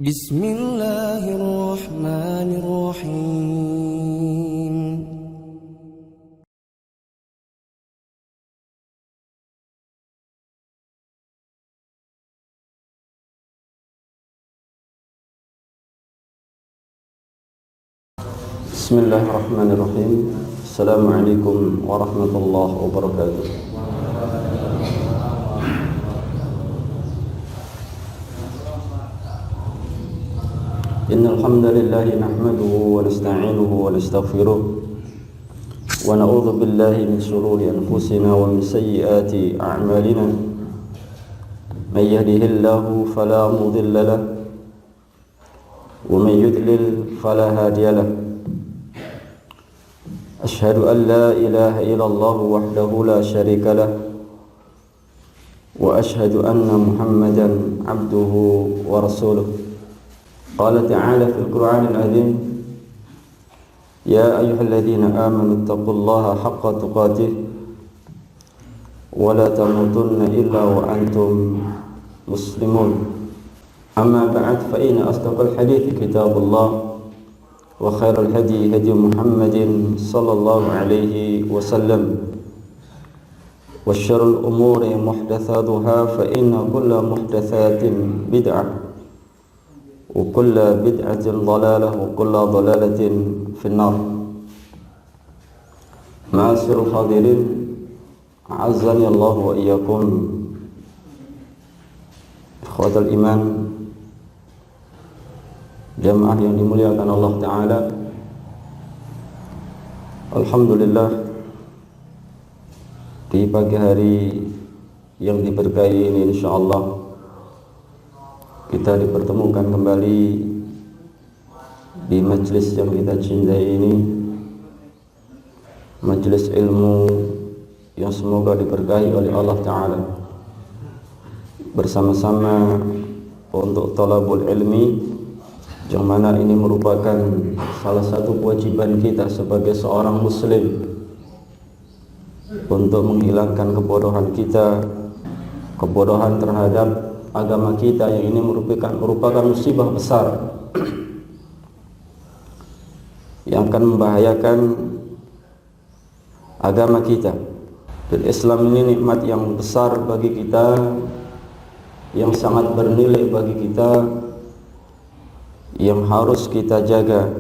Bismillahirrahmanirrahim. Bismillahirrahmanirrahim. Assalamualaikum warahmatullahi wabarakatuh. Innal hamdalillah nahmaduhu wa nasta'inuhu wa nastaghfiruh wa na'udzu billahi min shururi anfusina wa min sayyiati a'malina. May yahdihillahu fala mudilla lahu wa may yudlil fala hadiya lahu. Ashhadu an la ilaha illallah wahdahu la syarika lah wa ashhadu anna Muhammadan abduhu wa rasuluh. Qala ta'ala fil Qur'anil azim, ya ayyuhalladzina amanu taqullaha haqqa tuqatih wa la tamutunna illa wa antum muslimun. Amma ba'd, fa inna asdaqal hadithi kitabullah wa khairal hadi hadi Muhammadin sallallahu alaihi wasallam wa syarrul umuri muhdatsatuha fa inna kulla muhdatsatin bid'ah wa kulla bid'atin dhalalah wa kulla dhalalatin finnar. Ma'asyiral hadirin, a'azzani Allah wa iyyakum, ikhwatal iman, jamaah yang dimuliakan Allah Ta'ala. Alhamdulillah, di pagi hari yang diberkahi ini insyaallah kita dipertemukan kembali di majelis yang kita cintai ini, majelis ilmu yang semoga diberkahi oleh Allah Ta'ala, bersama-sama untuk talabul ilmi, yang mana ini merupakan salah satu kewajiban kita sebagai seorang muslim untuk menghilangkan kebodohan kita, kebodohan terhadap agama kita yang ini merupakan musibah besar yang akan membahayakan agama kita. Dan Islam ini nikmat yang besar bagi kita, yang sangat bernilai bagi kita, yang harus kita jaga,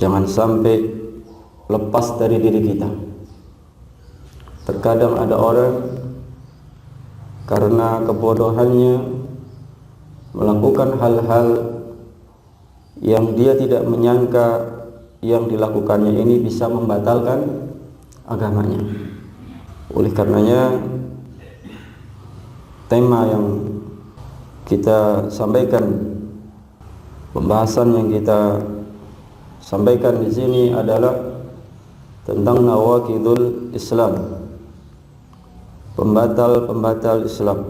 jangan sampai lepas dari diri kita. Terkadang ada orang karena kebodohannya melakukan hal-hal yang dia tidak menyangka yang dilakukannya ini bisa membatalkan agamanya. Oleh karenanya, tema yang kita sampaikan, pembahasan yang kita sampaikan di sini adalah tentang nawaqidul Islam, pembatal-pembatal Islam.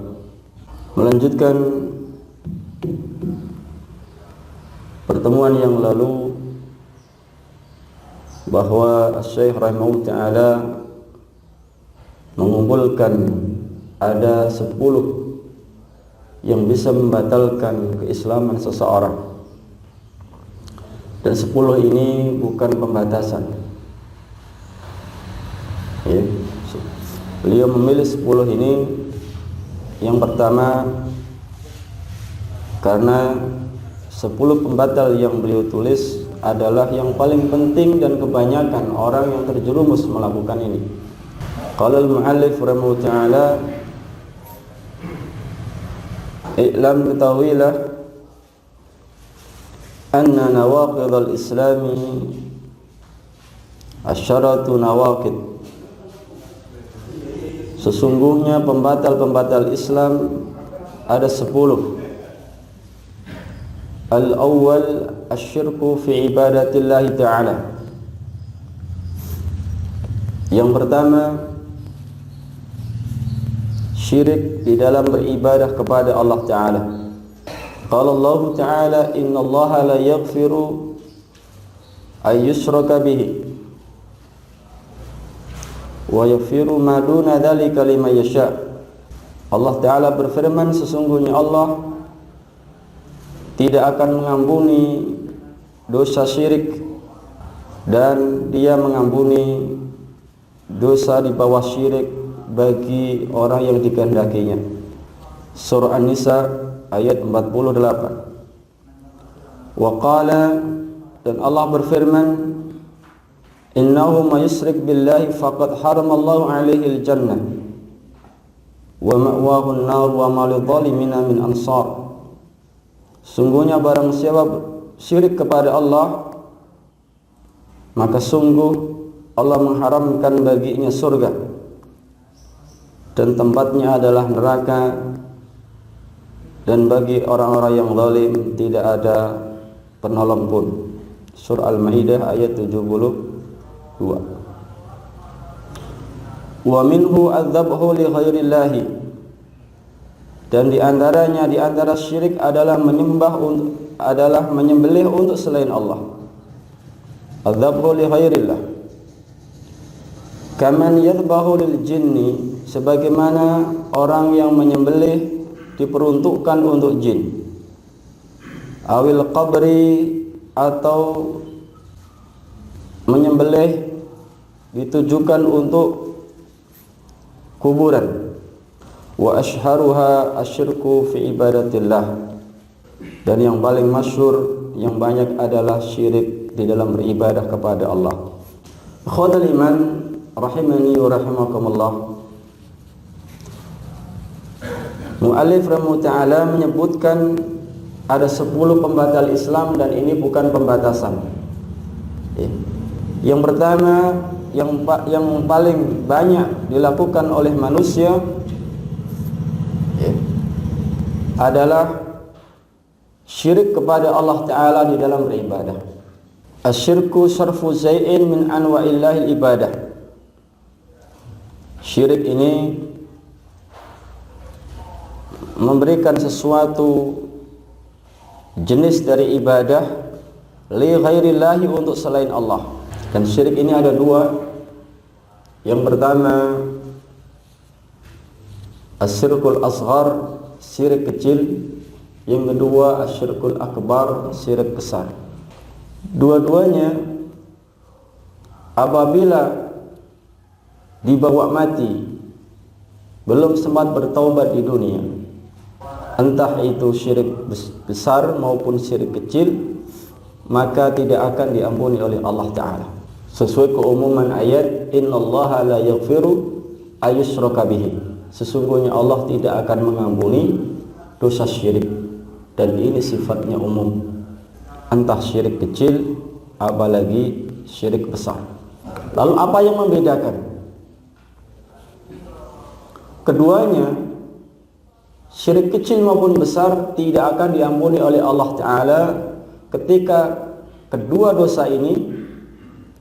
Melanjutkan pertemuan yang lalu bahwa Syekh rahimahullah ta'ala mengumpulkan ada 10 yang bisa membatalkan keislaman seseorang. Dan 10 ini bukan pembatasan, ya. Beliau memilih 10 ini. Yang pertama, karena 10 pembatal yang beliau tulis adalah yang paling penting dan kebanyakan orang yang terjerumus melakukan ini. Qala al-mu'allif rahimahullah ta'ala, i'lam, ketahuilah, anna nawaqidul islami asyaratu nawaqid, sesungguhnya pembatal-pembatal Islam ada 10. Al-awwal asyirku fi ibadatillah ta'ala. Yang pertama, syirik di dalam beribadah kepada Allah Ta'ala. Qala Allah Ta'ala, innallaha la yaghfiru ay yushraka bihi wa yaghfiru ma duna dzalika liman yasha. Allah Ta'ala berfirman, sesungguhnya Allah tidak akan mengampuni dosa syirik, dan Dia mengampuni dosa di bawah syirik bagi orang yang dikehendakinya. Surah An-Nisa ayat 48. Wa qala, dan Allah berfirman, innahu may yusyrik billahi faqad haramallahu alaihi al-jannah wa ma'wahu an-nar wa ma lidh-dhalimina min ansar. Sungguhnya barang siapa syirik kepada Allah, maka sungguh Allah mengharamkan baginya surga, dan tempatnya adalah neraka, dan bagi orang-orang yang zalim tidak ada penolong pun. Surah Al-Maidah ayat 72. Wa minhu adzabhu li ghairillahi, dan di antara syirik adalah menyembelih untuk selain Allah. Adzabhu li ghairillah. Kaman yadhbahu lil jinni, sebagaimana orang yang menyembelih diperuntukkan untuk jin. Awil qabri, atau menyembelih ditujukan untuk kuburan. Wa ashharuha asyirku fi ibadatillah, dan yang paling masyhur, yang banyak adalah syirik di dalam beribadah kepada Allah. Ikhwatul iman rahimani wa rahimakumullah. Mu'allif rahimahullah ta'ala menyebutkan ada 10 pembatal Islam, dan ini bukan pembatasan. Yang pertama, yang paling banyak dilakukan oleh manusia adalah syirik kepada Allah Ta'ala di dalam beribadah. Asyirku sarfu zai'in min anwa'illahil ibadah. Syirik ini memberikan sesuatu jenis dari ibadah li ghairillahi, untuk selain Allah. Dan syirik ini ada 2. Yang pertama asyirkul asghar, syirik kecil. Yang kedua asyirkul akbar, syirik besar. Dua-duanya apabila dibawa mati belum sempat bertaubat di dunia, entah itu syirik besar maupun syirik kecil, maka tidak akan diampuni oleh Allah Ta'ala. Sesuai keumuman ayat, innallaha la yaghfiru ayyushraka bihi, sesungguhnya Allah tidak akan mengampuni dosa syirik, dan ini sifatnya umum, entah syirik kecil apalagi syirik besar. Lalu apa yang membedakan keduanya? Syirik kecil maupun besar tidak akan diampuni oleh Allah Ta'ala ketika kedua dosa ini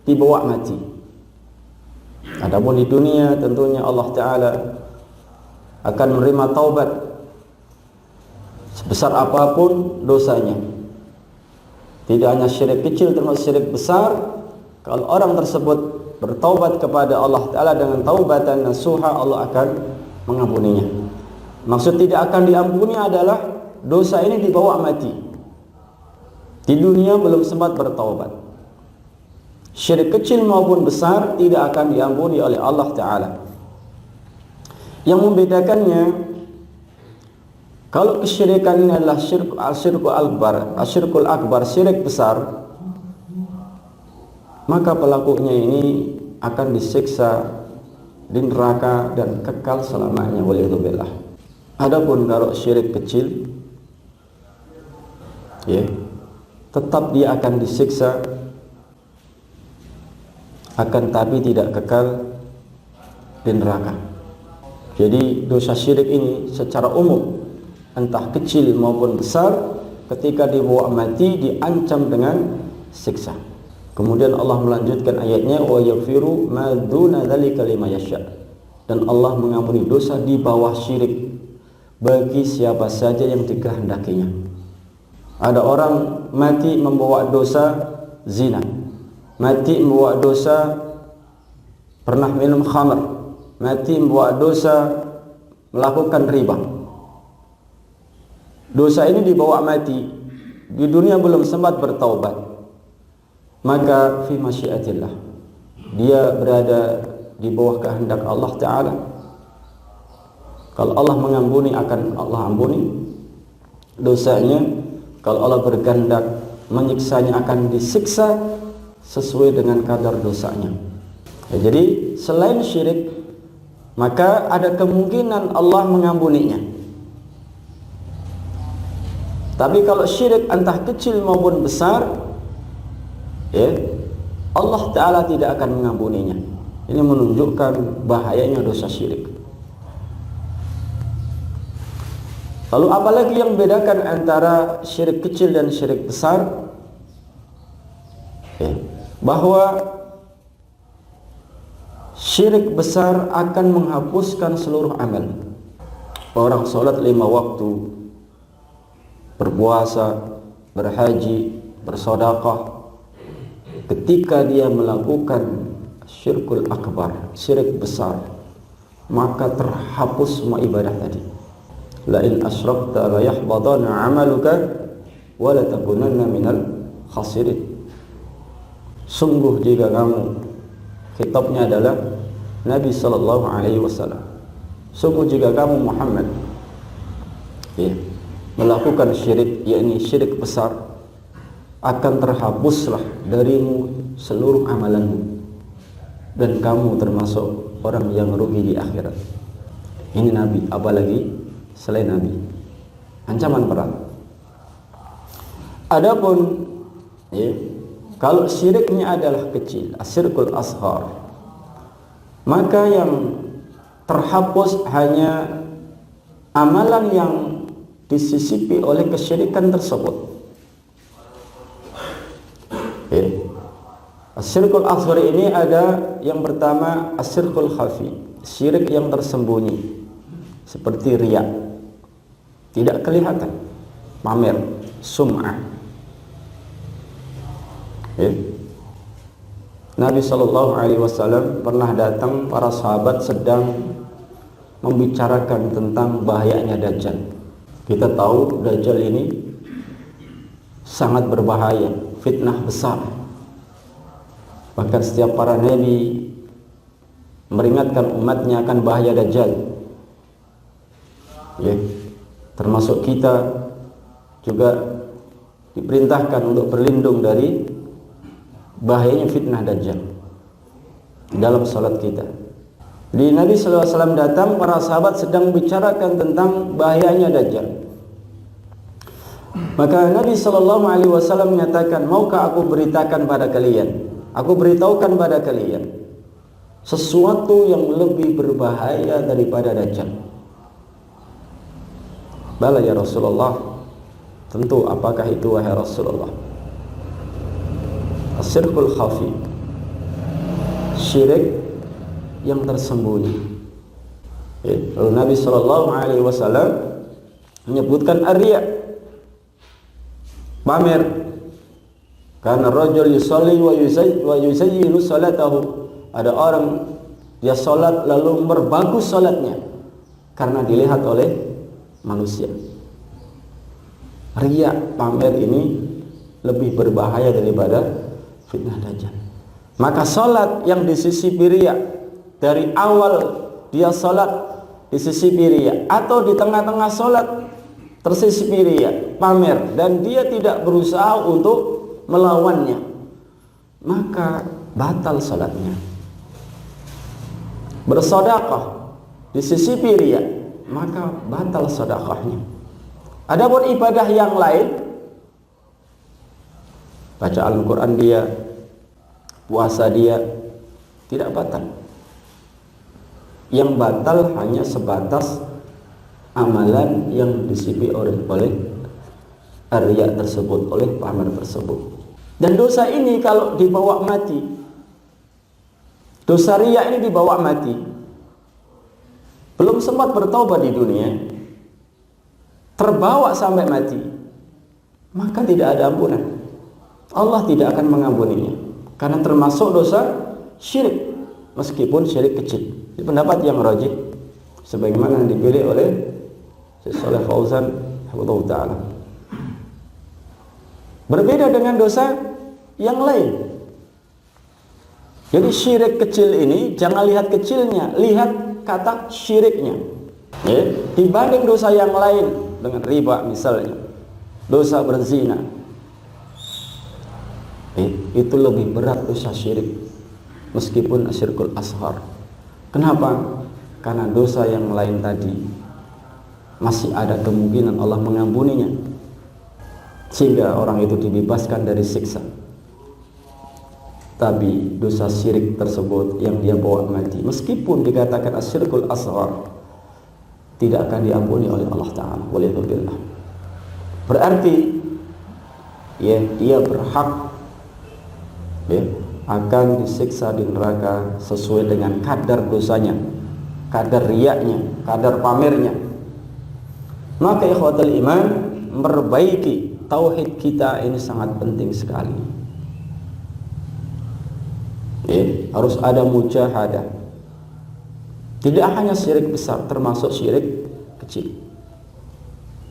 dibawa mati. Adapun di dunia tentunya Allah Ta'ala akan menerima taubat sebesar apapun dosanya. Tidak hanya syirik kecil, termasuk syirik besar. Kalau orang tersebut bertaubat kepada Allah Ta'ala dengan taubatan nasuha, Allah akan mengampuninya. Maksud tidak akan diampuni adalah dosa ini dibawa mati, di dunia belum sempat bertaubat. Syirik kecil maupun besar tidak akan diampuni oleh Allah Ta'ala. Yang membedakannya, kalau kesyirikan ini adalah asyirkul akbar, syirik besar, maka pelakunya ini akan disiksa di neraka dan kekal selamanya, waliyadzubillah. Adapun kalau syirik kecil, tetap dia akan disiksa, akan tapi tidak kekal di neraka. Jadi dosa syirik ini secara umum, entah kecil maupun besar, ketika dibawa mati diancam dengan siksa. Kemudian Allah melanjutkan ayatnya, wa yaghfiru ma duna dzalika liman yasha, dan Allah mengampuni dosa di bawah syirik bagi siapa saja yang dikehendakinya. Ada orang mati membawa dosa zina, mati membawa dosa pernah minum khamr, mati membawa dosa melakukan riba. Dosa ini dibawa mati di dunia belum sempat bertaubat, maka fi masyiatillah, dia berada di bawah kehendak Allah Ta'ala. Kalau Allah mengampuni akan Allah ampuni dosanya, kalau Allah berkehendak menyiksanya akan disiksa sesuai dengan kadar dosanya. Ya, jadi selain syirik, maka ada kemungkinan Allah mengampuninya. Tapi kalau syirik entah kecil maupun besar, ya, Allah Ta'ala tidak akan mengampuninya. Ini menunjukkan bahayanya dosa syirik. Lalu apalagi yang membedakan antara syirik kecil dan syirik besar? Ya, bahwa syirik besar akan menghapuskan seluruh amal. Orang sholat 5 waktu, berpuasa, berhaji, bersedekah, ketika dia melakukan syirkul akbar, syirik besar, maka terhapus semua ibadah tadi. La in asyrakta la yahbatanna 'amaluka wa la takunanna minal khasirin. Sungguh jika kamu, kitabnya adalah Nabi sallallahu alaihi wasallam, sungguh jika kamu Muhammad, ya, melakukan syirik, yakni syirik besar, akan terhapuslah darimu seluruh amalanmu dan kamu termasuk orang yang rugi di akhirat. Ini Nabi, apalagi selain Nabi, ancaman berat. Adapun, ya, kalau syiriknya adalah kecil, asyirkul ashar, maka yang terhapus hanya amalan yang disisipi oleh kesyirikan tersebut. Ya. Asyirkul ashar ini ada yang pertama asyirkul khafi, syirik yang tersembunyi, seperti riya, tidak kelihatan, pamer, sum'ah. Ya. Nabi SAW pernah datang, para sahabat sedang membicarakan tentang bahayanya Dajjal. Kita tahu Dajjal ini sangat berbahaya, fitnah besar. Bahkan setiap para nabi meringatkan umatnya akan bahaya Dajjal. Ya, termasuk kita juga diperintahkan untuk berlindung dari bahayanya fitnah Dajjal dalam salat kita. Di Nabi SAW datang, para sahabat sedang bicarakan tentang bahayanya Dajjal. Maka Nabi SAW menyatakan, maukah aku beritakan pada kalian, aku beritahukan pada kalian sesuatu yang lebih berbahaya daripada Dajjal? Bala ya Rasulullah, tentu, apakah itu wahai Rasulullah? Asyirkul khafi, syirik yang tersembunyi. Ya, lalu Nabi SAW menyebutkan ar-riya, pamer. Karena rajul yusalli wa yuzayyinu salatahu, ada orang dia salat lalu memperbagus salatnya karena dilihat oleh manusia. Riya, pamer ini lebih berbahaya daripada fitnah Dajjal. Maka salat yang disisipi riya, dari awal dia salat disisipi riya, atau di tengah-tengah salat tersisipi riya, pamer, dan dia tidak berusaha untuk melawannya, maka batal salatnya. Bersedekah disisipi riya, maka batal sedekahnya. Adapun ibadah yang lain, baca Al-Quran dia, puasa dia, tidak batal. Yang batal hanya sebatas amalan yang disisipi oleh riya tersebut, oleh pamer tersebut. Dan dosa ini kalau dibawa mati, dosa riya ini dibawa mati, belum sempat bertaubat di dunia, terbawa sampai mati, maka tidak ada ampunan. Allah tidak akan mengampuninya, karena termasuk dosa syirik, meskipun syirik kecil. Ini pendapat yang rajih, sebagaimana yang dipilih oleh Syekh Shalih Fauzan hafizahullah taala. Berbeda dengan dosa yang lain. Jadi syirik kecil ini jangan lihat kecilnya, lihat kata syiriknya. Ya, dibanding dosa yang lain dengan riba misalnya, dosa berzina, itu lebih berat dosa syirik meskipun asyirkul ashar. Kenapa? Karena dosa yang lain tadi masih ada kemungkinan Allah mengampuninya, sehingga orang itu dibebaskan dari siksa. Tapi dosa syirik tersebut yang dia bawa mati, meskipun dikatakan asyirkul ashar, tidak akan diampuni oleh Allah Ta'ala. Waliyadzubillah. Berarti ya, dia berhak ya, akan disiksa di neraka sesuai dengan kadar dosanya, kadar riyaknya, kadar pamernya. Maka ikhwatul iman, memperbaiki tauhid kita ini sangat penting sekali. Ya, harus ada mujahadah. Tidak hanya syirik besar, termasuk syirik kecil.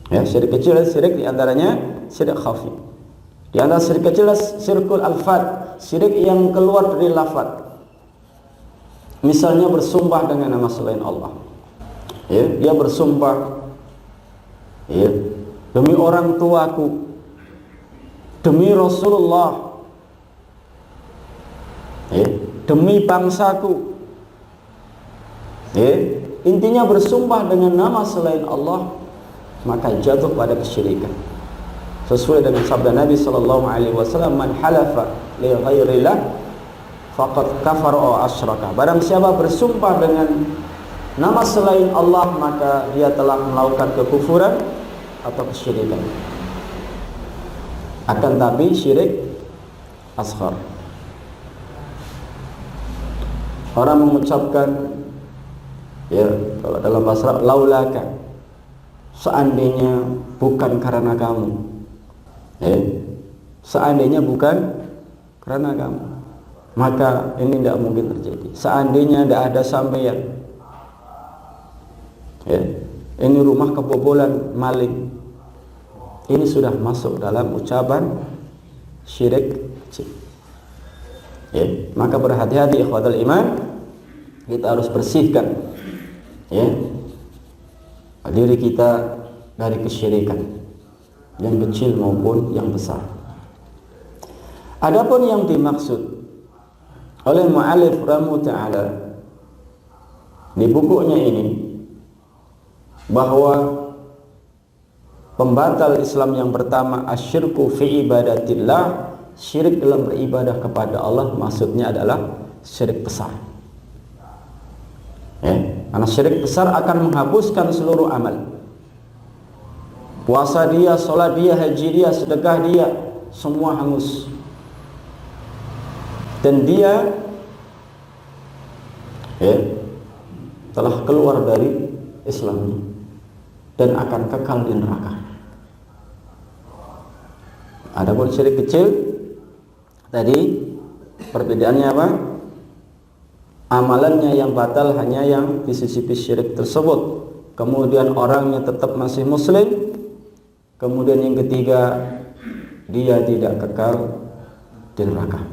Ya, syirik kecil, syirik diantaranya syirik khafi. Di antara syirik kecil syirkul alfad, syirik yang keluar dari lafaz. Misalnya bersumpah dengan nama selain Allah. Ya, dia bersumpah, ya, demi orang tuaku, demi Rasulullah, ya, demi bangsaku. Ya, intinya bersumpah dengan nama selain Allah, maka jatuh pada kesyirikan. Sesuai dengan sabda Nabi sallallahu alaihi wasallam, "Man halafa li ghairillah faqad kafara aw asyraka." Barang siapa bersumpah dengan nama selain Allah, maka dia telah melakukan kekufuran atau kesyirikan. Akan tapi syirik asghar. Orang mengucapkan, ya, kalau dalam bahasa Arab, laulaka, seandainya bukan karena kamu, ya, seandainya bukan karena kamu, maka ini tidak mungkin terjadi. Seandainya tidak ada sampeyan, ya, ini rumah kebobolan maling, ini sudah masuk dalam ucapan syirik kecil. Ya, maka berhati-hati ikhwatul iman, kita harus bersihkan, ya, diri kita dari kesyirikan yang kecil maupun yang besar. Adapun yang dimaksud oleh mu'allif rahimahu ta'ala di bukunya ini, bahwa pembatal Islam yang pertama asyirku fi ibadatillah, syirik dalam beribadah kepada Allah, maksudnya adalah syirik besar. Ya, karena syirik besar akan menghapuskan seluruh amal. Puasa dia, sholat dia, haji dia, sedekah dia, semua hangus. Dan dia, ya, telah keluar dari Islam dan akan kekal di neraka. Adapun syirik kecil tadi perbedaannya apa? Amalannya yang batal hanya yang disisipi syirik tersebut. Kemudian orangnya tetap masih muslim. Kemudian yang ketiga, dia tidak kekal di neraka.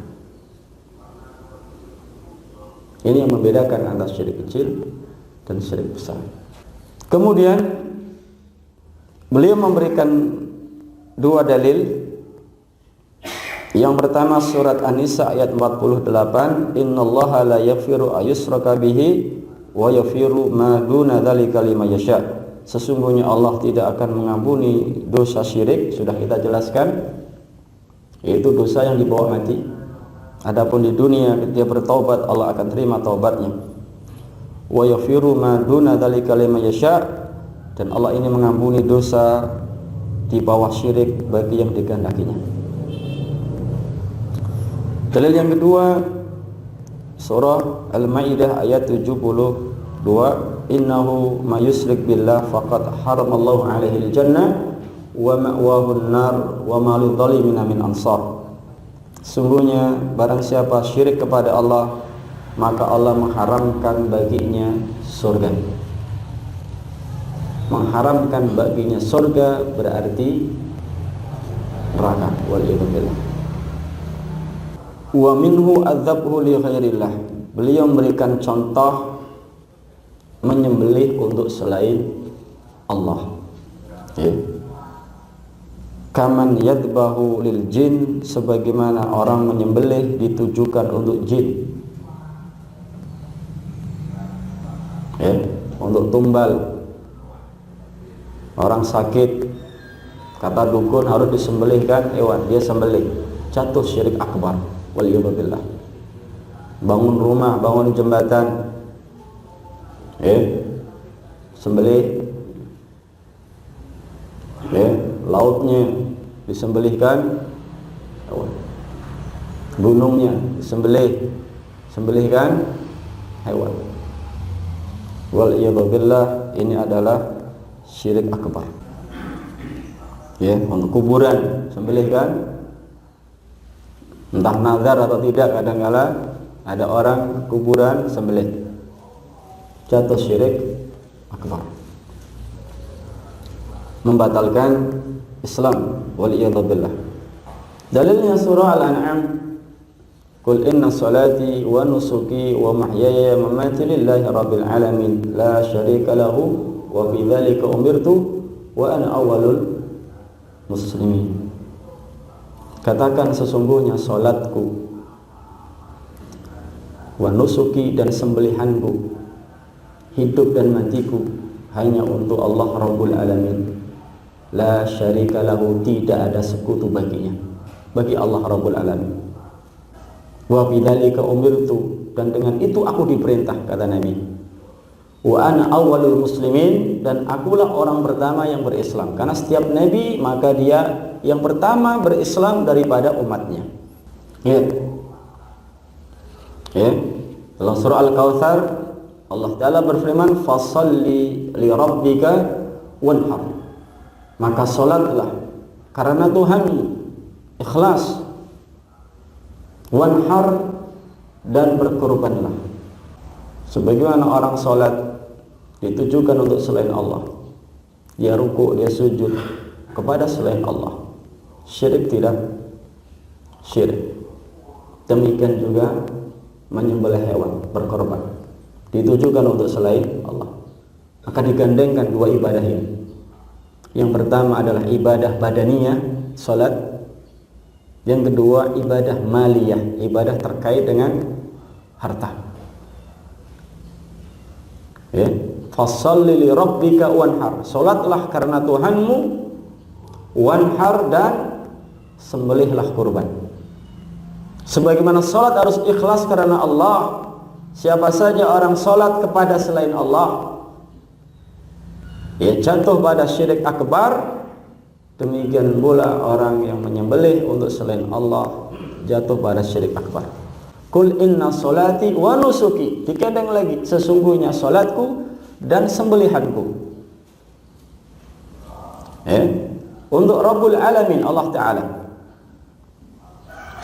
Ini yang membedakan antara syirik kecil dan syirik besar. Kemudian beliau memberikan dua dalil. Yang pertama surat An-Nisa ayat 48, innallaha la yaghfiru ayyushraka bihi wa yaghfiru ma duna dzalika liman yasha. Sesungguhnya Allah tidak akan mengampuni dosa syirik, sudah kita jelaskan, yaitu dosa yang dibawa mati. Adapun di dunia dia bertaubat, Allah akan terima taubatnya. Wa yaghfiru ma duna dzalika liman yasha, dan Allah ini mengampuni dosa di bawah syirik bagi yang dikehendakinya. Dalil yang kedua surah Al-Maidah ayat 72, innahu may yusyrik billah faqad haramallahu alaihi al-jannah wa ma'wahu an-nar wa ma lidh-dhalimin min ansar. Sungguhnya barang siapa syirik kepada Allah, maka Allah mengharamkan baginya surga. Mengharamkan baginya surga berarti, neraka. Waliyadzubillah. Wa minhu adzabhu li ghairillah. Beliau memberikan contoh menyembelih untuk selain Allah. Ya. Kaman yadbahu lil jin, sebagaimana orang menyembelih ditujukan untuk jin. Ya, untuk tumbal. Orang sakit, kata dukun harus disembelihkan hewan, dia sembelih, jatuh syirik akbar. Waliyadzubillah. Bangun rumah, bangun jembatan, sembelih, lautnya disembelihkan, gunungnya sembelihkan hewan. Waliyadzubillah, ini adalah syirik akbar. Ya, untuk kuburan sembelihkan, entah nazar atau tidak, kadang-kala ada orang kuburan sembelih, jatuh syirik akbar, membatalkan Islam. Waliyadzubillah. Dalilnya surah Al-An'am, Qul inna salati wa nusuki wa mahyaya wa mamati lillahi rabbil alamin la syarika lahu wa bidzalika umirtu wa ana awwalul muslimin. Katakan sesungguhnya salatku, wa nusuki dan sembelihanku, hidup dan matiku hanya untuk Allah Rabbul Alamin. La syarika lahu, tidak ada sekutu baginya, bagi Allah Rabbul Alamin. Wa bidzalika umirtu, dan dengan itu aku diperintah, kata Nabi. Wa ana awwalul muslimin, dan akulah orang pertama yang berislam. Karena setiap nabi maka dia yang pertama berislam daripada umatnya. Ya. Dalam surah Al-Kautsar Allah Ta'ala berfirman, fasalli li rabbika wanhar, maka salatlah karena Tuhanmu, ikhlas, wanhar, dan berkorbanlah. Sebagaimana orang salat ditujukan untuk selain Allah, dia rukuk, dia sujud kepada selain Allah, syirik tidak? Syirik. Demikian juga menyembelih hewan, berkorban, ditujukan untuk selain Allah. Maka digandengkan dua ibadah ini. Yang pertama adalah ibadah badaniyah, salat. Yang kedua ibadah maliyah, ibadah terkait dengan harta. Ya, fasalli li rabbika wanhar, salatlah karena Tuhanmu, wanhar, dan sembelihlah kurban. Sebagaimana salat harus ikhlas karena Allah, siapa saja orang salat kepada selain Allah, ia jatuh pada syirik akbar. Demikian pula orang yang menyembelih untuk selain Allah jatuh pada syirik akbar. Qul inna salati wa nusuki, dikadang lagi, sesungguhnya salatku dan sembelihanku, untuk Rabbul Alamin, Allah Ta'ala.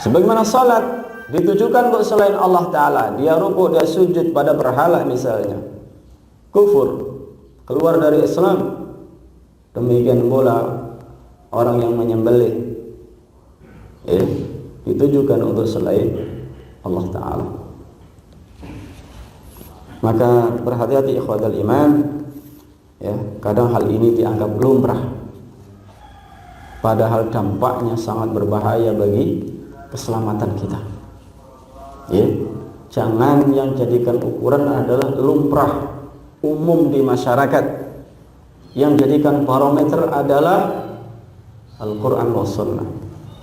Sebagaimana salat ditujukan untuk selain Allah Ta'ala, dia rukuk, dia sujud pada berhala misalnya, kufur, keluar dari Islam. Demikian pula orang yang menyembelih ditujukan untuk selain Allah Ta'ala. Maka berhati-hati ikhwatal iman, ya, kadang hal ini dianggap lumrah, padahal dampaknya sangat berbahaya bagi keselamatan kita. Ya, jangan yang jadikan ukuran adalah lumrah umum di masyarakat. Yang jadikan barometer adalah Al-Quran wa Sunnah.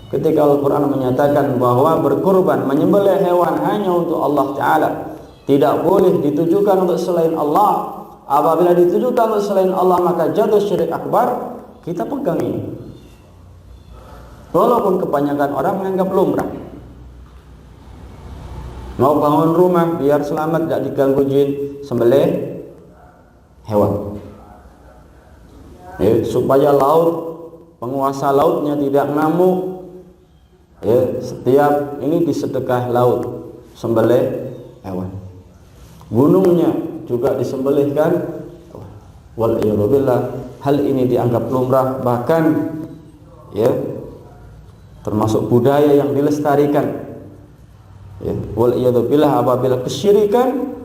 Ketika Al-Quran menyatakan bahwa berkorban, menyembelih hewan hanya untuk Allah Ta'ala, tidak boleh ditujukan untuk selain Allah. Apabila ditujukan untuk selain Allah maka jatuh syirik akbar. Kita pegang ini, walaupun kebanyakan orang menganggap lumrah. Mau bangun rumah biar selamat, tidak diganggu jin, sembelih hewan. Supaya laut, penguasa lautnya tidak ngamuk, setiap ini disedekah laut, sembelih hewan. Gunungnya juga disembelihkan. Wal'iyadzubillah, hal ini dianggap lumrah, bahkan termasuk budaya yang dilestarikan. Ya, wal iyadzubillah, apabila kesyirikan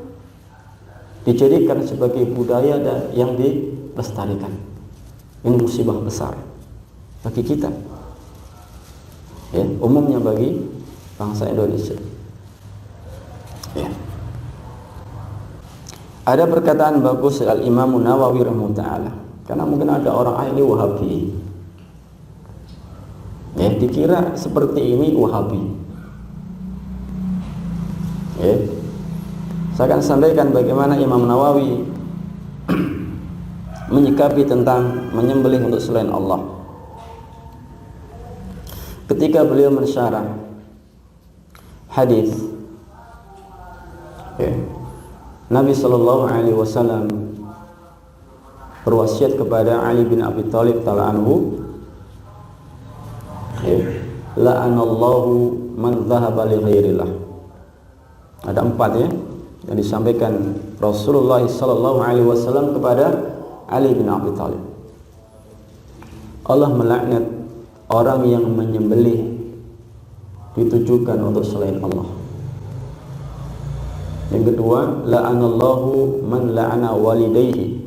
dijadikan sebagai budaya dan yang dilestarikan, ini musibah besar bagi kita, ya, umumnya bagi bangsa Indonesia. Ya. Ada perkataan bagus Al-Imam Nawawi rahimahullah ta'ala, karena mungkin ada orang ahli Wahabi, ya, dikira seperti ini Wahabi. Ya. Saya akan sampaikan bagaimana Imam Nawawi menyikapi tentang menyembelih untuk selain Allah. Ketika beliau mensyarah hadis, ya, Nabi Shallallahu Alaihi Wasallam berwasiat kepada Ali bin Abi Thalib ta'ala anhu, ya, la'anallahu man dhahaba li ghairillah. Ada 4, ya, yang disampaikan Rasulullah Sallallahu Alaihi Wasallam kepada Ali bin Abi Thalib. Allah melaknat orang yang menyembelih ditujukan untuk selain Allah. Yang kedua, la'anallahu man la'ana walidayhi.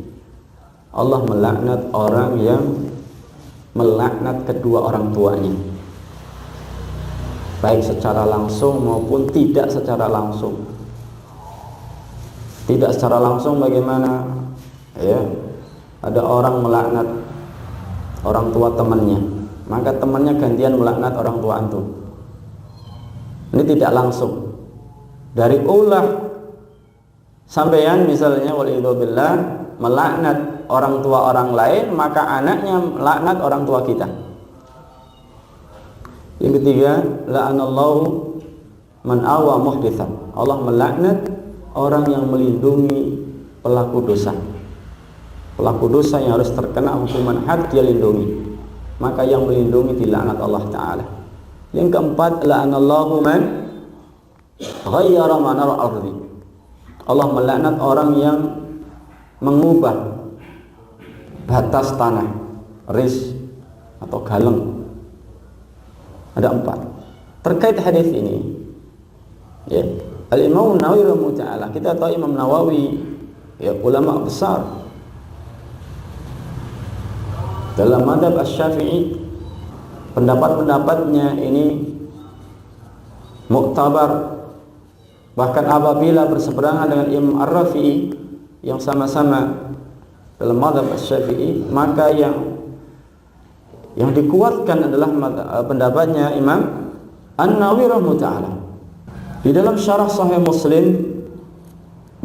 Allah melaknat orang yang melaknat kedua orang tuanya, baik secara langsung maupun tidak secara langsung. Tidak secara langsung bagaimana? Ya, ada orang melaknat orang tua temannya, maka temannya gantian melaknat orang tua antum. Ini tidak langsung. Dari ulah sampeyan misalnya waliyadzubillah melaknat orang tua orang lain, maka anaknya melaknat orang tua kita. Yang ketiga, la'anallahu man awa muhditsan. Allah melaknat orang yang melindungi pelaku dosa. Pelaku dosa yang harus terkena hukuman had dia lindungi, maka yang melindungi dilaknat Allah Ta'ala. Yang keempat, la'anallahu man ghayyara manar al-ardi. Allah melaknat orang yang mengubah batas tanah, ris atau galeng. Ada 4. Terkait hadis ini, ya, Al-Imam Nawawi rahimahullah ta'ala, kita tahu Imam Nawawi, ya, ulama besar dalam mazhab Asy-Syafi'i. Pendapat-pendapatnya ini muktabar, bahkan apabila berseberangan dengan Imam Ar-Rafi'i yang sama-sama dalam mazhab Asy-Syafi'i, maka yang dikuatkan adalah pendapatnya Imam An-Nawawi rahimahullah ta'ala. Di dalam syarah Sahih Muslim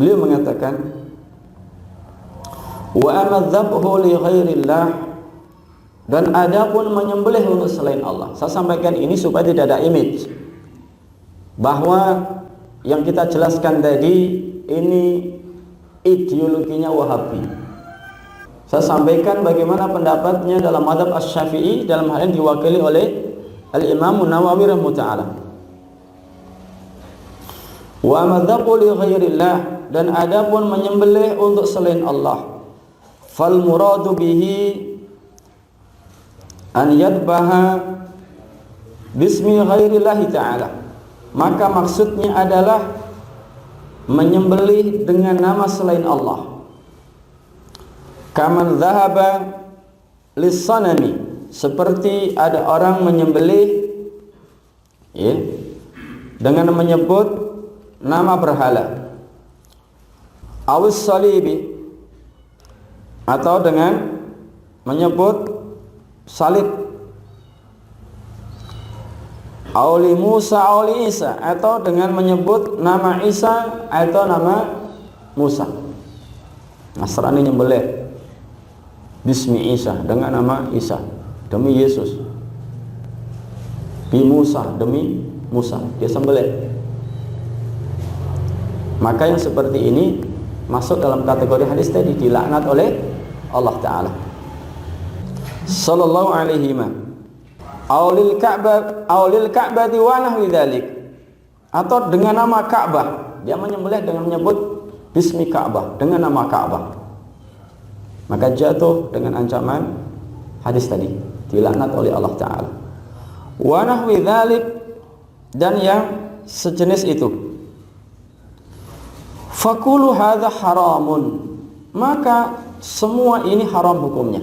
beliau mengatakan, wa amadzabhu li ghairillah, dan adapun menyembelih untuk selain Allah. Saya sampaikan ini supaya tidak ada image bahwa yang kita jelaskan tadi ini ideologinya Wahabi. Saya sampaikan bagaimana pendapatnya dalam mazhab Asy-Syafi'i, dalam hal ini diwakili oleh Al-Imam Nawawi rahimahullah ta'ala. Wa madzaqu li ghairillah, dan adapun menyembelih untuk selain Allah, fal muradu bihi an yadbaha bismi ghairillah ta'ala, maka maksudnya adalah menyembelih dengan nama selain Allah. Kaman dhahaba lis-sanami, seperti ada orang menyembelih, ya, dengan menyebut nama berhala, awis salibi, atau dengan menyebut salib, auli Musa auli Isa, atau dengan menyebut nama Isa atau nama Musa. Nasrani nyembelih bismi Isa, dengan nama Isa, demi Yesus. Bi Musa, demi Musa, dia sembelih. Maka yang seperti ini masuk dalam kategori hadis tadi, dilaknat oleh Allah Ta'ala. Sallallahu alaihi wa aulil Ka'bah wa nahwi dzalik, atau dengan nama Ka'bah, dia menyembelih dengan menyebut bismi Ka'bah, dengan nama Ka'bah, maka jatuh dengan ancaman hadis tadi, dilaknat oleh Allah Ta'ala. wa nahwi dzalik, dan yang sejenis itu. Fakulu hadza haramun, maka semua ini haram hukumnya.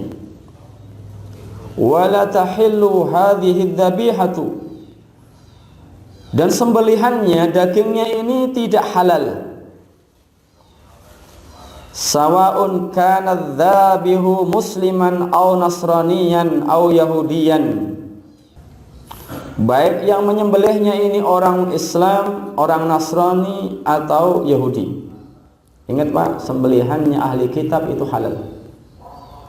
Wala tahillu hadhihi dzabihatu, dan sembelihannya, dagingnya ini tidak halal. Sawa'un kana dzabihu musliman aw nasraniyan aw yahudiyan, baik yang menyembelihnya ini orang Islam, orang Nasrani atau Yahudi. Ingat Pak, sembelihannya ahli kitab itu halal.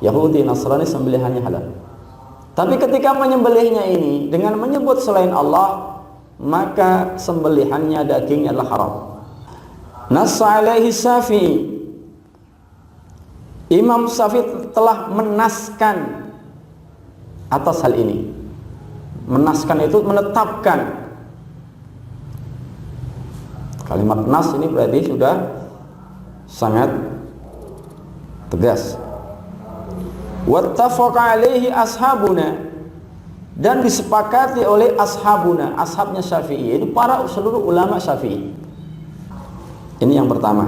Yahudi, Nasrani sembelihannya halal. Tapi ketika menyembelihnya ini dengan menyebut selain Allah, maka sembelihannya, dagingnya adalah haram. Nassa alaihi Syafi'i, Imam Syafi'i telah menaskan atas hal ini. Menaskan itu menetapkan. Kalimat nas ini berarti sudah sangat tegas. Wattafaqa alaihi ashabuna, dan disepakati oleh ashabuna, ashabnya Syafi'i, itu para seluruh ulama Syafi'i. Ini yang pertama.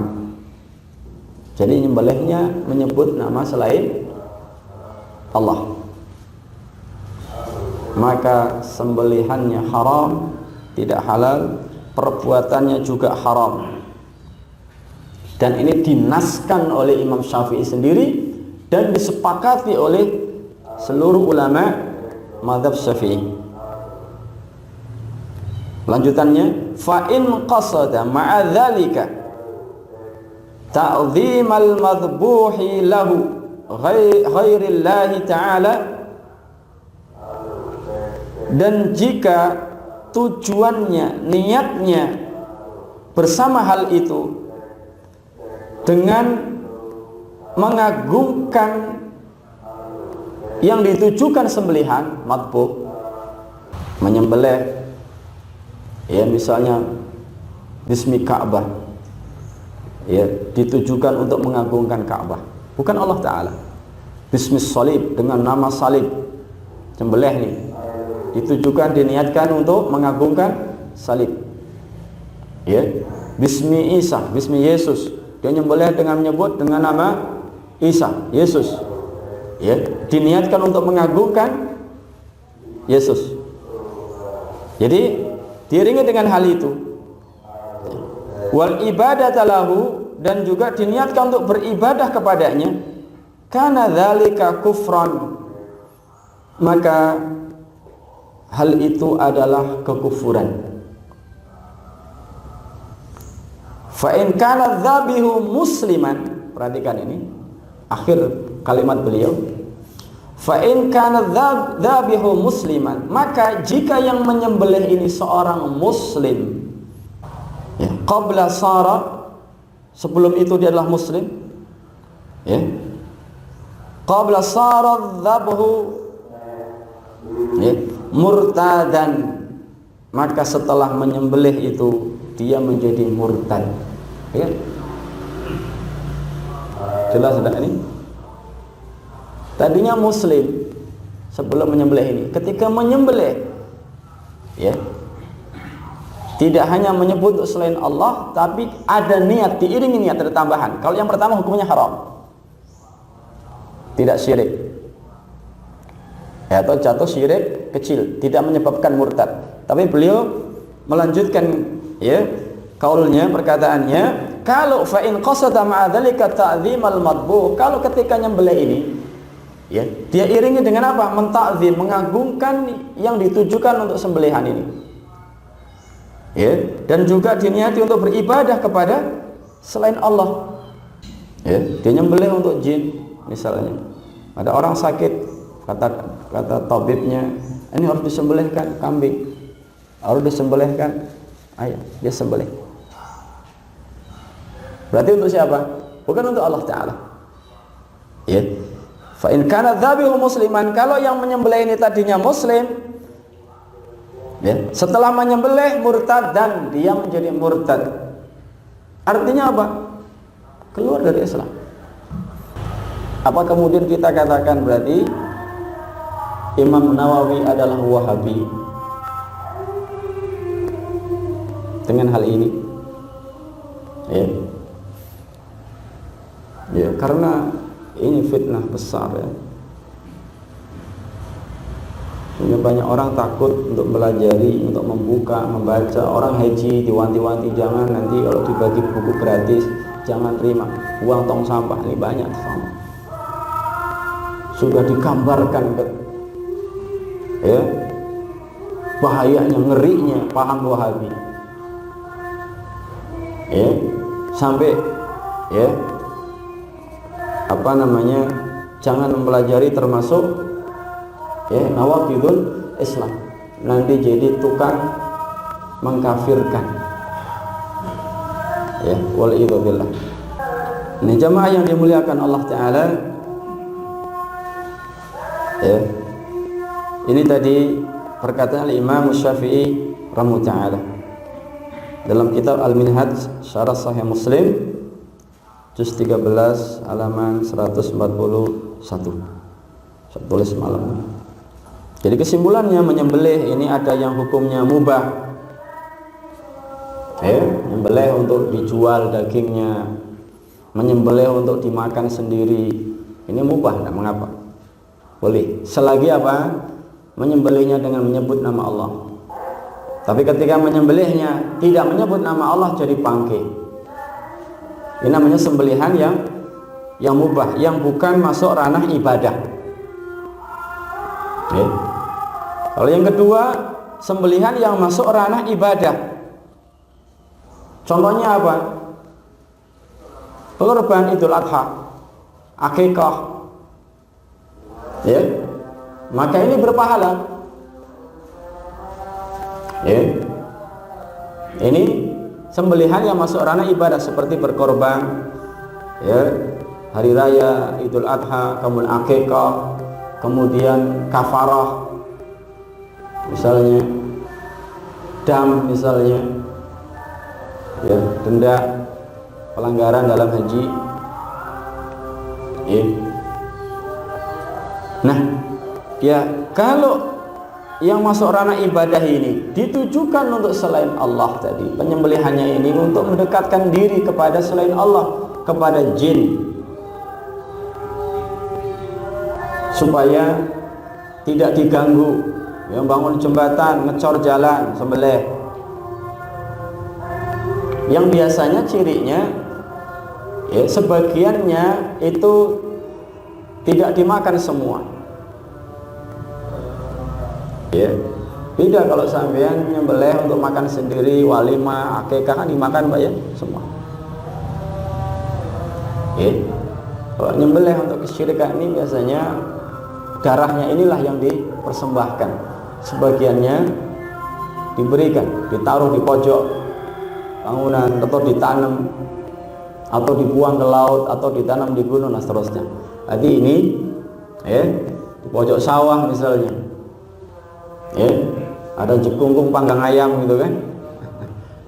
Jadi nyembelihnya menyebut nama selain Allah, maka sembelihannya haram, tidak halal, perbuatannya juga haram. Dan ini dinaskan oleh Imam Syafi'i sendiri dan disepakati oleh seluruh ulama mazhab Syafi'i. Lanjutannya, fa in qasada ma'a dzalika ta'dhimal madhbuhi lahu ghairillahi ta'ala, dan jika tujuannya, niatnya bersama hal itu dengan mengagungkan yang ditujukan sembelihan, madbuh, menyembelih, ya misalnya bismi Ka'bah, ya ditujukan untuk mengagungkan Ka'bah, bukan Allah Ta'ala. Bismi salib, dengan nama salib, sembelih nih, ditujukan, diniatkan untuk mengagungkan salib. Ya, bismi Isa, bismi Yesus, dia nyembelih dengan menyebut dengan nama Isa, Yesus. Ya, diniatkan untuk mengagungkan Yesus. Jadi diiringi dengan hal itu. Wal ibadata lahu, dan juga diniatkan untuk beribadah kepadanya. Kana dzalika kufran, maka hal itu adalah kekufuran. Fa in kana dzabihu musliman, perhatikan ini akhir kalimat beliau, fa in kana dzabihu musliman, maka jika yang menyembelih ini seorang muslim, ya, qabla sara, sebelum itu dia adalah muslim, ya, qabla sara dzabhu, ya, murtadan, maka setelah menyembelih itu dia menjadi murtad. Ya, jelas tidak ini? Tadinya muslim sebelum menyembelih ini, ketika menyembelih, ya, tidak hanya menyebut selain Allah, tapi ada niat, diiringi niat, ada tambahan. Kalau yang pertama hukumnya haram, tidak syirik, ya, atau jatuh syirik kecil, tidak menyebabkan murtad. Tapi beliau melanjutkan, ya, kaulnya, perkataannya, kalau fa in qasada ma'a dzalika ta'dhimal madbuh, kalau ketika nyembelih ini, ya, dia iringi dengan apa? Mentakzim, mengagungkan yang ditujukan untuk sembelihan ini, ya, dan juga diniati untuk beribadah kepada selain Allah, ya, dia nyembelih untuk jin misalnya. Ada orang sakit, kata tabibnya, ini harus disembelihkan kambing, harus disembelihkan ayam, dia sembelih. Berarti untuk siapa? Bukan untuk Allah Ta'ala, ya. Fa in kana dzabihu musliman, kalau yang menyembelih ini tadinya muslim, ya, setelah menyembelih murtad, dan dia menjadi murtad, artinya apa? Keluar dari Islam. Apa kemudian kita katakan berarti Imam Nawawi adalah Wahabi? dengan hal ini? Ya, karena ini fitnah besar ya. Sehingga banyak orang takut untuk belajari, untuk membuka, membaca. Orang haji diwanti-wanti, jangan nanti kalau dibagi buku gratis, jangan terima, buang tong sampah. Ini banyak sama. Sudah digambarkan ya, bahayanya, ngerinya paham Wahabi. Ya, sampai ya jangan mempelajari termasuk nawaqidul Islam, nanti jadi tukang mengkafirkan ya, wal'idzubillah. Ini jamaah yang dimuliakan Allah Ta'ala ya. Ini tadi perkataan Imam Syafi'i rahimahullah ta'ala dalam kitab Al-Minhaj Syarah Sahih Muslim juz 13 halaman 141. Saya tulis malam. Jadi kesimpulannya, menyembelih ini ada yang hukumnya mubah. Menyembelih untuk dijual dagingnya, menyembelih untuk dimakan sendiri, ini mubah, tidak mengapa, boleh. Selagi apa? Menyembelihnya dengan menyebut nama Allah. Tapi ketika menyembelihnya tidak menyebut nama Allah, jadi pangke. Ini namanya sembelihan yang mubah, yang bukan masuk ranah ibadah. Kalau yang kedua, sembelihan yang masuk ranah ibadah. Contohnya apa? Kurban Idul Adha, akikah, ya, maka ini berpahala. Ini sembelihan yang masuk ranah ibadah seperti berkorban, ya, hari raya Idul Adha, kemudian akikah, kemudian kafarah, misalnya dam, misalnya ya, denda pelanggaran dalam haji ya. Nah ya, kalau yang masuk ranah ibadah ini ditujukan untuk selain Allah tadi, penyembelihannya ini untuk mendekatkan diri kepada selain Allah, kepada jin, supaya tidak diganggu, yang bangun jembatan, ngecor jalan, sembelih. Yang biasanya cirinya ya, sebagiannya itu tidak dimakan semua ya. Beda kalau sampean nyembelih untuk makan sendiri, walimah, akikah, kan dimakan Pak ya semua ya. Kalau nyembelih untuk kesyirikan ini biasanya darahnya inilah yang dipersembahkan, sebagiannya diberikan, ditaruh di pojok bangunan, atau ditanam, atau dibuang ke laut, atau ditanam di gunung, dan seterusnya. Jadi ini di pojok sawah misalnya ada jekungkung panggang ayam gitu kan,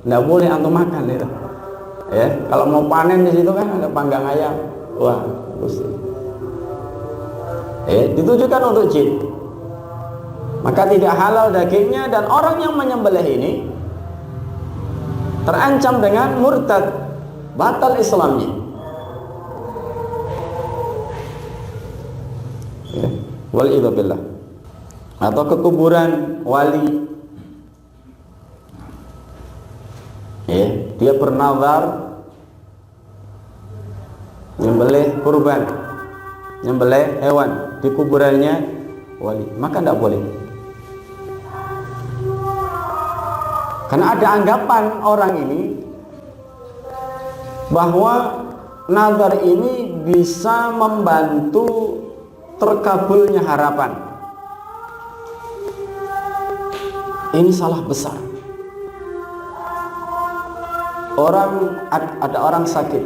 nggak boleh antum makan itu kalau mau panen di situ kan ada panggang ayam, wah terus ditujukan untuk jin, maka tidak halal dagingnya, dan orang yang menyembelih ini terancam dengan murtad, batal Islamnya ya. Wal'idzubillah. Atau ke kuburan wali ya, dia bernazar nyembelih kurban, nyembelih hewan di kuburannya wali, maka tidak boleh. Karena ada anggapan orang ini bahwa nazar ini bisa membantu terkabulnya harapan. Ini salah besar. Ada orang sakit,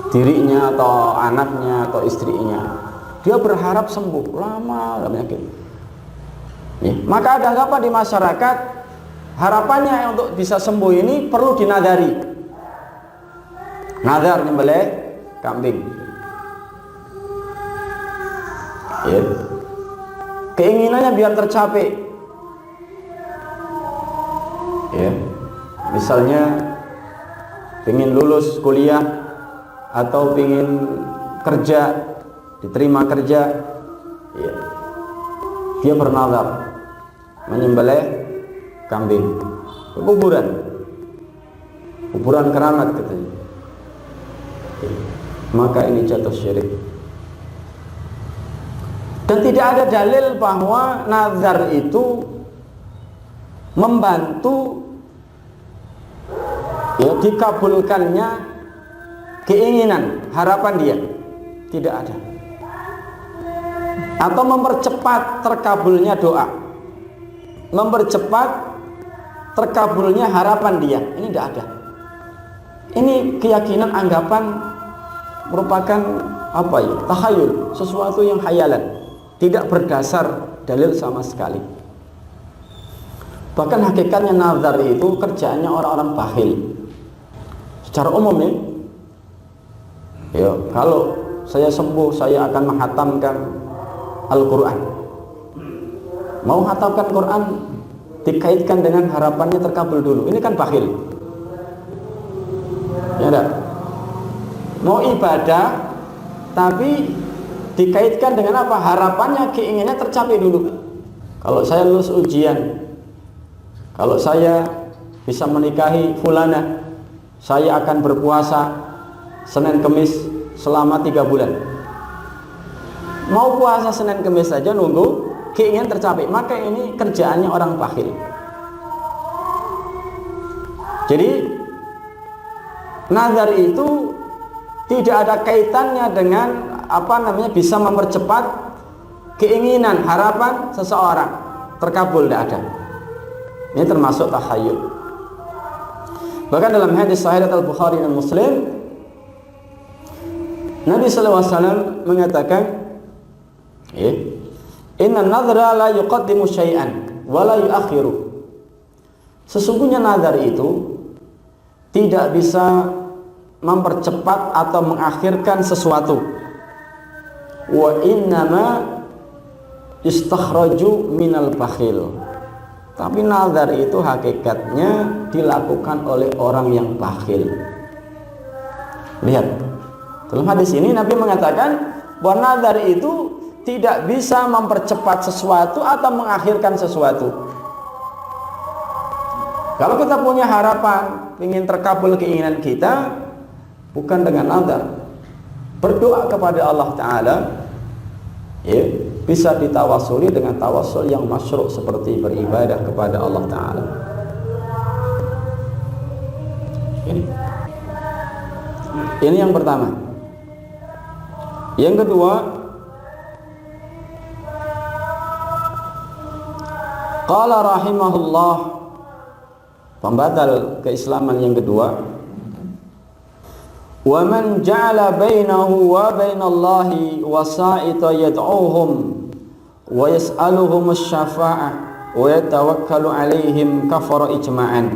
dirinya atau anaknya atau istrinya, dia berharap sembuh, lama yakin. Maka ada anggapan di masyarakat, harapannya untuk bisa sembuh ini perlu dinadari. Nazar nyembelih kambing ya. Keinginannya biar tercapai. Ya, misalnya ingin lulus kuliah atau ingin kerja, diterima kerja, ya, dia bernazar menyembelih kambing ke kuburan keramat katanya, maka ini jatuh syirik. Dan tidak ada dalil bahwa nazar itu membantu ya dikabulkannya keinginan, harapan dia. Tidak ada. Atau mempercepat terkabulnya doa, mempercepat terkabulnya harapan dia. Ini tidak ada. Ini keyakinan, anggapan merupakan apa ya? Tahayul, sesuatu yang khayalan, tidak berdasar dalil sama sekali. Bahkan hakikatnya nazar itu kerjaannya orang-orang bakhil. Secara umum nih, ya, kalau saya sembuh saya akan menghatamkan Al-Quran. Mau hatamkan Quran dikaitkan dengan harapannya terkabul dulu. Ini kan bakhil. Ya enggak? Mau ibadah tapi dikaitkan dengan apa? Harapannya, keinginannya tercapai dulu. Kalau saya lulus ujian, kalau saya bisa menikahi fulana, saya akan berpuasa Senin Kemis selama 3 bulan. Mau puasa Senin Kemis saja nunggu keinginan tercapai, maka ini kerjaannya orang bakhil. Jadi nazar itu tidak ada kaitannya dengan bisa mempercepat keinginan, harapan seseorang terkabul, tidak ada. Ini termasuk takhayul. Bahkan dalam hadis sahih Al-Bukhari dan Muslim, Nabi SAW mengatakan, inna nadhra la yuqaddimu syai'an wa la yuakhiru. Sesungguhnya nazar itu tidak bisa mempercepat atau mengakhirkan sesuatu. Wa innama istakhraju minal bakhil. Tapi nazar itu hakikatnya dilakukan oleh orang yang bakhil. Lihat, dalam hadis ini Nabi mengatakan bahwa nazar itu tidak bisa mempercepat sesuatu atau mengakhirkan sesuatu. Kalau kita punya harapan ingin terkabul keinginan kita, bukan dengan nazar, berdoa kepada Allah Ta'ala, ya, bisa ditawasuli dengan tawasul yang masyru' seperti beribadah kepada Allah Ta'ala. Ini yang pertama. Yang kedua, qala rahimahullah, pembatal keislaman yang kedua, wa man ja'ala bainahu wa bainallahi wasa'ita yad'uhum wa yas'aluhum asy-syafa'ah wa yatawakkalu 'alaihim kafara ijma'an.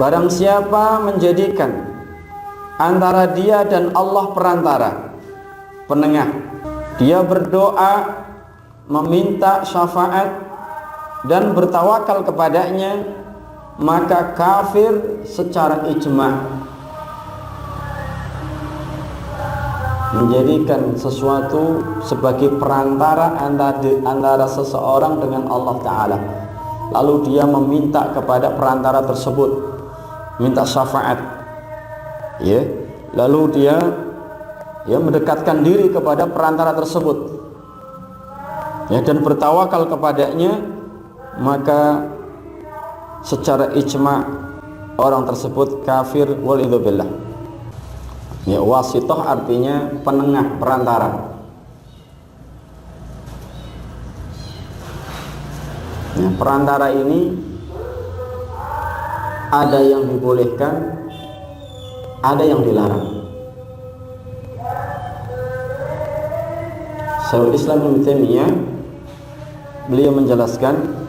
Barang siapa menjadikan antara dia dan Allah perantara, penengah, dia berdoa, meminta syafaat dan bertawakal kepadanya, maka kafir secara ijma'. Menjadikan sesuatu sebagai perantara antara seseorang dengan Allah Ta'ala, lalu dia meminta kepada perantara tersebut, minta syafaat, ya, lalu dia mendekatkan diri kepada perantara tersebut, ya, dan bertawakal kepadanya, maka secara ijma' orang tersebut kafir walidzubillah. Ya, wasithah artinya penengah, perantara. Ya, perantara ini ada yang dibolehkan, ada yang dilarang. Syekhul Islam Ibnu Taimiyah, beliau menjelaskan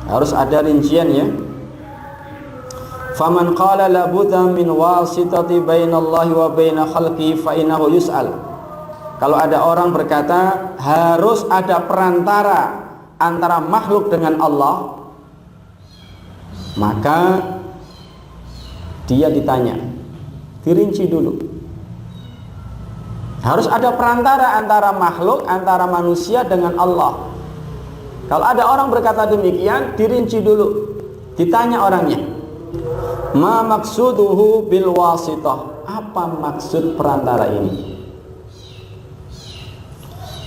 harus ada rinciannya. Faman qala la budda min wasitati bainallahi wa baina khalqi fa innahu yus'al. Kalau ada orang berkata harus ada perantara antara makhluk dengan Allah, Maka dia ditanya, dirinci dulu. Harus ada perantara antara makhluk, antara manusia dengan Allah. Kalau ada orang berkata demikian, dirinci dulu, ditanya orangnya, ma maksuduhu bil wasitah, apa maksud perantara ini?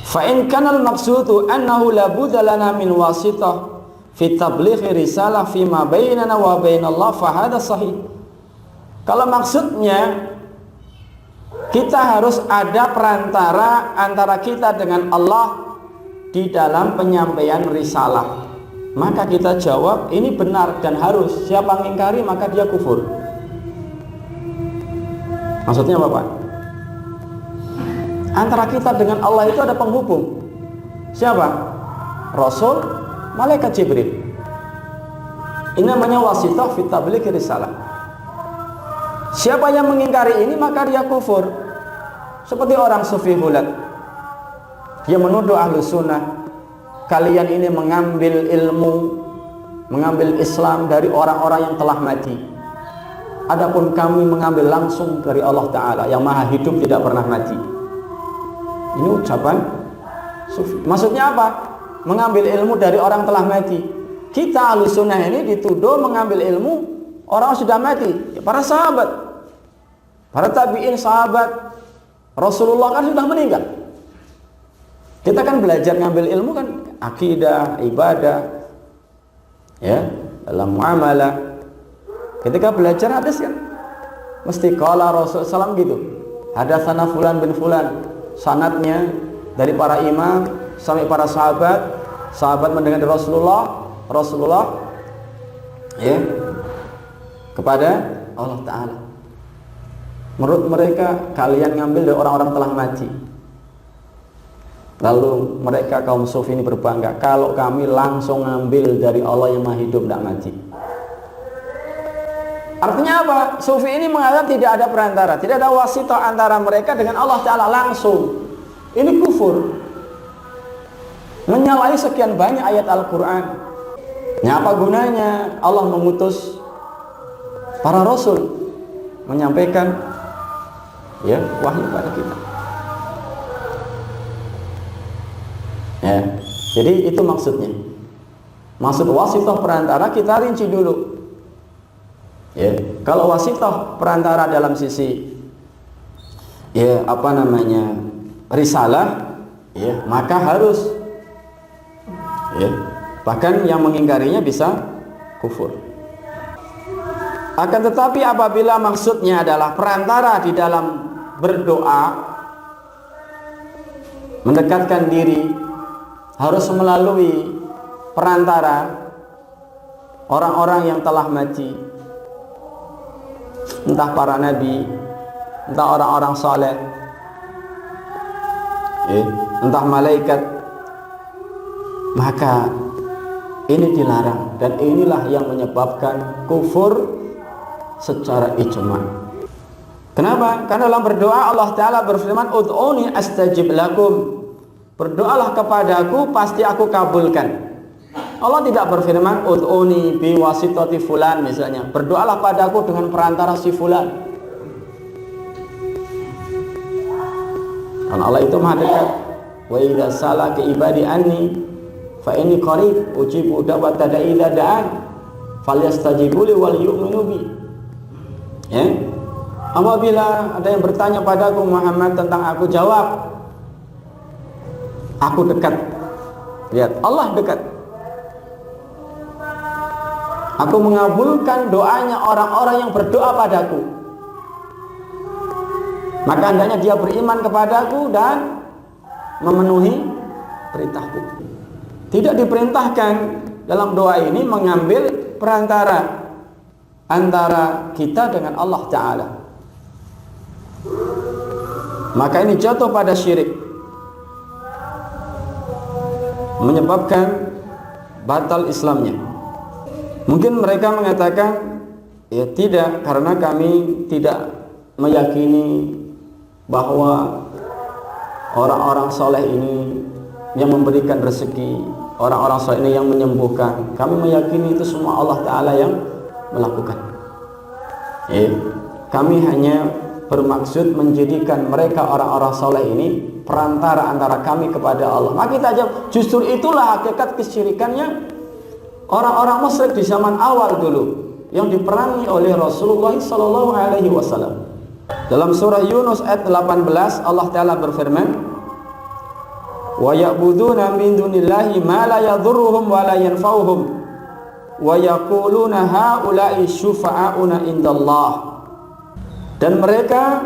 Fa in kana al maqsudu annahu la budda lana min wasitah fi tablighi risalah fi ma bainana wa bainallah fa hadha sahih. Kalau maksudnya kita harus ada perantara antara kita dengan Allah di dalam penyampaian risalah, maka kita jawab ini benar dan harus. Siapa mengingkari maka dia kufur. Maksudnya apa, Pak? Antara kita dengan Allah itu ada penghubung. Siapa? Rasul, malaikat Jibril. Ini namanya wasithah fi tabligh risalah. Siapa yang mengingkari ini maka dia kufur. Seperti orang sufi bulat, dia menuduh ahlu sunnah, kalian ini mengambil ilmu, mengambil Islam dari orang-orang yang telah mati, adapun kami mengambil langsung dari Allah Ta'ala yang maha hidup, tidak pernah mati. Ini ucapan sufi. Maksudnya apa? Mengambil ilmu dari orang telah mati. Kita ahlu sunnah ini dituduh mengambil ilmu orang sudah mati, ya, para sahabat, para tabi'in, sahabat Rasulullah kan sudah meninggal. Kita kan belajar ngambil ilmu kan akidah, ibadah, ya, dalam muamalah. Ketika belajar hadis kan mesti qala Rasulullah SAW gitu. Hadatsana fulan bin fulan, sanadnya dari para imam sampai para sahabat, sahabat mendengar dari Rasulullah ya kepada Allah Ta'ala. Menurut mereka kalian ngambil dari orang-orang telah mati. Lalu mereka kaum sufi ini berbangga, kalau kami langsung ngambil dari Allah yang maha hidup, tidak mati. Artinya apa? Sufi ini mengatakan tidak ada perantara, tidak ada wasithah antara mereka dengan Allah Ta'ala langsung. Ini kufur, menyalahi sekian banyak ayat Al-Quran. Apa gunanya Allah mengutus para rasul menyampaikan ya wahyu pada kita? Ya, jadi itu maksudnya. Maksud wasithah perantara kita rinci dulu. Ya, kalau wasithah perantara dalam sisi ya apa namanya risalah, ya maka harus ya, bahkan yang mengingkarinya bisa kufur. Akan tetapi apabila maksudnya adalah perantara di dalam berdoa, mendekatkan diri, harus melalui perantara orang-orang yang telah mati, entah para nabi, entah orang-orang saleh, entah malaikat, maka ini dilarang, dan inilah yang menyebabkan kufur secara ijma'. Kenapa? Karena dalam berdoa Allah Ta'ala berfirman, ud'uni astajib lakum, berdoalah kepadaku pasti aku kabulkan. Allah tidak berfirman ud'uni bi wasitati fulan, misalnya berdoalah padaku dengan perantara si fulan. Karena Allah itu maha dekat. Wa idza salaka ibadi anni fa inni qarib ujibu da'wata da'i idza da'an falyastajibu li wal yu'minu bi. Ya. Apabila ada yang bertanya padaku Muhammad tentang aku, jawab aku dekat. Lihat, Allah dekat. Aku mengabulkan doanya orang-orang yang berdoa padaku. Maka hendaknya dia beriman kepadaku dan memenuhi perintahku. Tidak diperintahkan dalam doa ini mengambil perantara antara kita dengan Allah Ta'ala. Maka ini jatuh pada syirik, menyebabkan batal Islamnya. Mungkin mereka mengatakan ya tidak, karena kami tidak meyakini bahwa orang-orang soleh ini yang memberikan rezeki, orang-orang soleh ini yang menyembuhkan. Kami meyakini itu semua Allah Ta'ala yang melakukan. Kami hanya bermaksud menjadikan mereka orang-orang soleh ini perantara antara kami kepada Allah. Maka kita jawab, justru itulah hakikat kesyirikannya orang-orang musyrik di zaman awal dulu yang diperangi oleh Rasulullah SAW. Dalam surah Yunus ayat 18 Allah Ta'ala berfirman, wa ya'buduna min dunillahi ma la yadhurruhum wa la yanfa'uhum wa yaquluna haula'i syufa'auna indallah. Dan mereka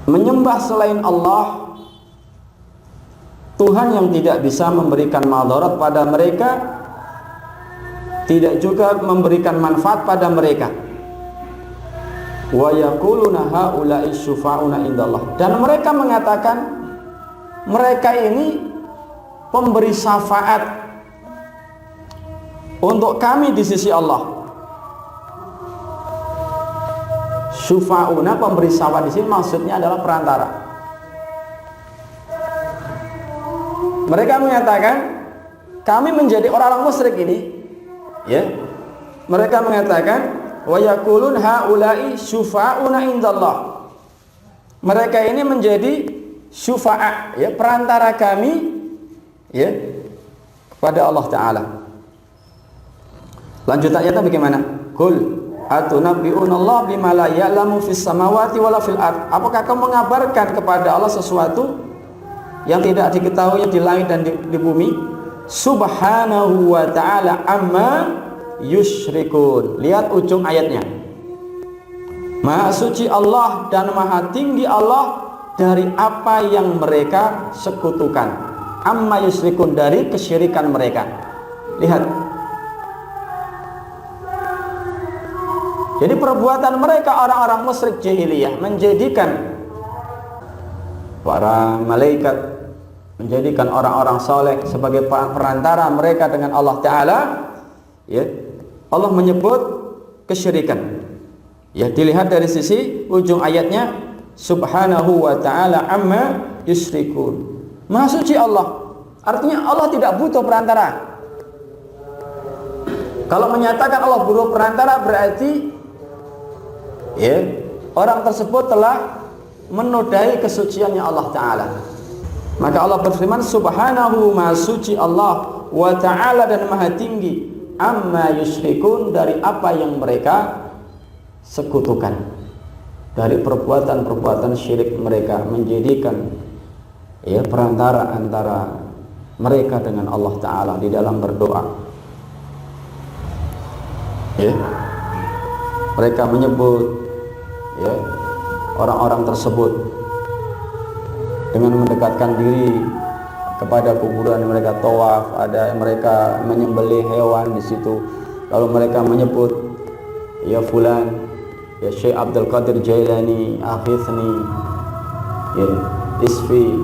menyembah selain Allah, Tuhan yang tidak bisa memberikan madarat pada mereka, tidak juga memberikan manfaat pada mereka. Wa yaquluna haula'i syufa'auna indallah. Dan mereka mengatakan mereka ini pemberi syafaat untuk kami di sisi Allah. Syufa'una, pemberi syafaat di sini maksudnya adalah perantara. Mereka mengatakan kami menjadi orang-orang musyrik ini, mereka mengatakan wa yaqulun haula'i syufa'una indallah. Mereka ini menjadi syufa'a, perantara kami kepada Allah Ta'ala. Lanjut ayatnya bagaimana? Qul atunabbi'unallaha bima la ya'lamu fis samawati wala fil ard. Apakah kamu mengabarkan kepada Allah sesuatu yang tidak diketahui di langit dan di bumi? Subhanahu wa ta'ala amma yusyrikun. Lihat ujung ayatnya. Maha suci Allah dan maha tinggi Allah dari apa yang mereka sekutukan. Amma yusyrikun, dari kesyirikan mereka. Lihat. Jadi perbuatan mereka orang-orang musyrik jahiliyah menjadikan para malaikat, menjadikan orang-orang soleh sebagai perantara mereka dengan Allah Ta'ala. Allah menyebut kesyirikan. Dilihat dari sisi ujung ayatnya, Subhanahu wa ta'ala amma yusyrikun. Maha suci Allah, artinya Allah tidak butuh perantara. Kalau menyatakan Allah butuh perantara, berarti orang tersebut telah menodai kesuciannya Allah Ta'ala. Maka Allah berfirman, Subhanahu, maha suci Allah, wa ta'ala, dan maha tinggi, amma yusyrikun, dari apa yang mereka sekutukan, dari perbuatan-perbuatan syirik mereka, menjadikan perantara antara mereka dengan Allah Ta'ala di dalam berdoa. Mereka menyebut orang-orang tersebut dengan mendekatkan diri kepada kuburan, mereka tawaf, ada mereka menyembelih hewan di situ, lalu mereka menyebut fulan, Syekh Abdul Qadir Jailani, aghithni, isfi,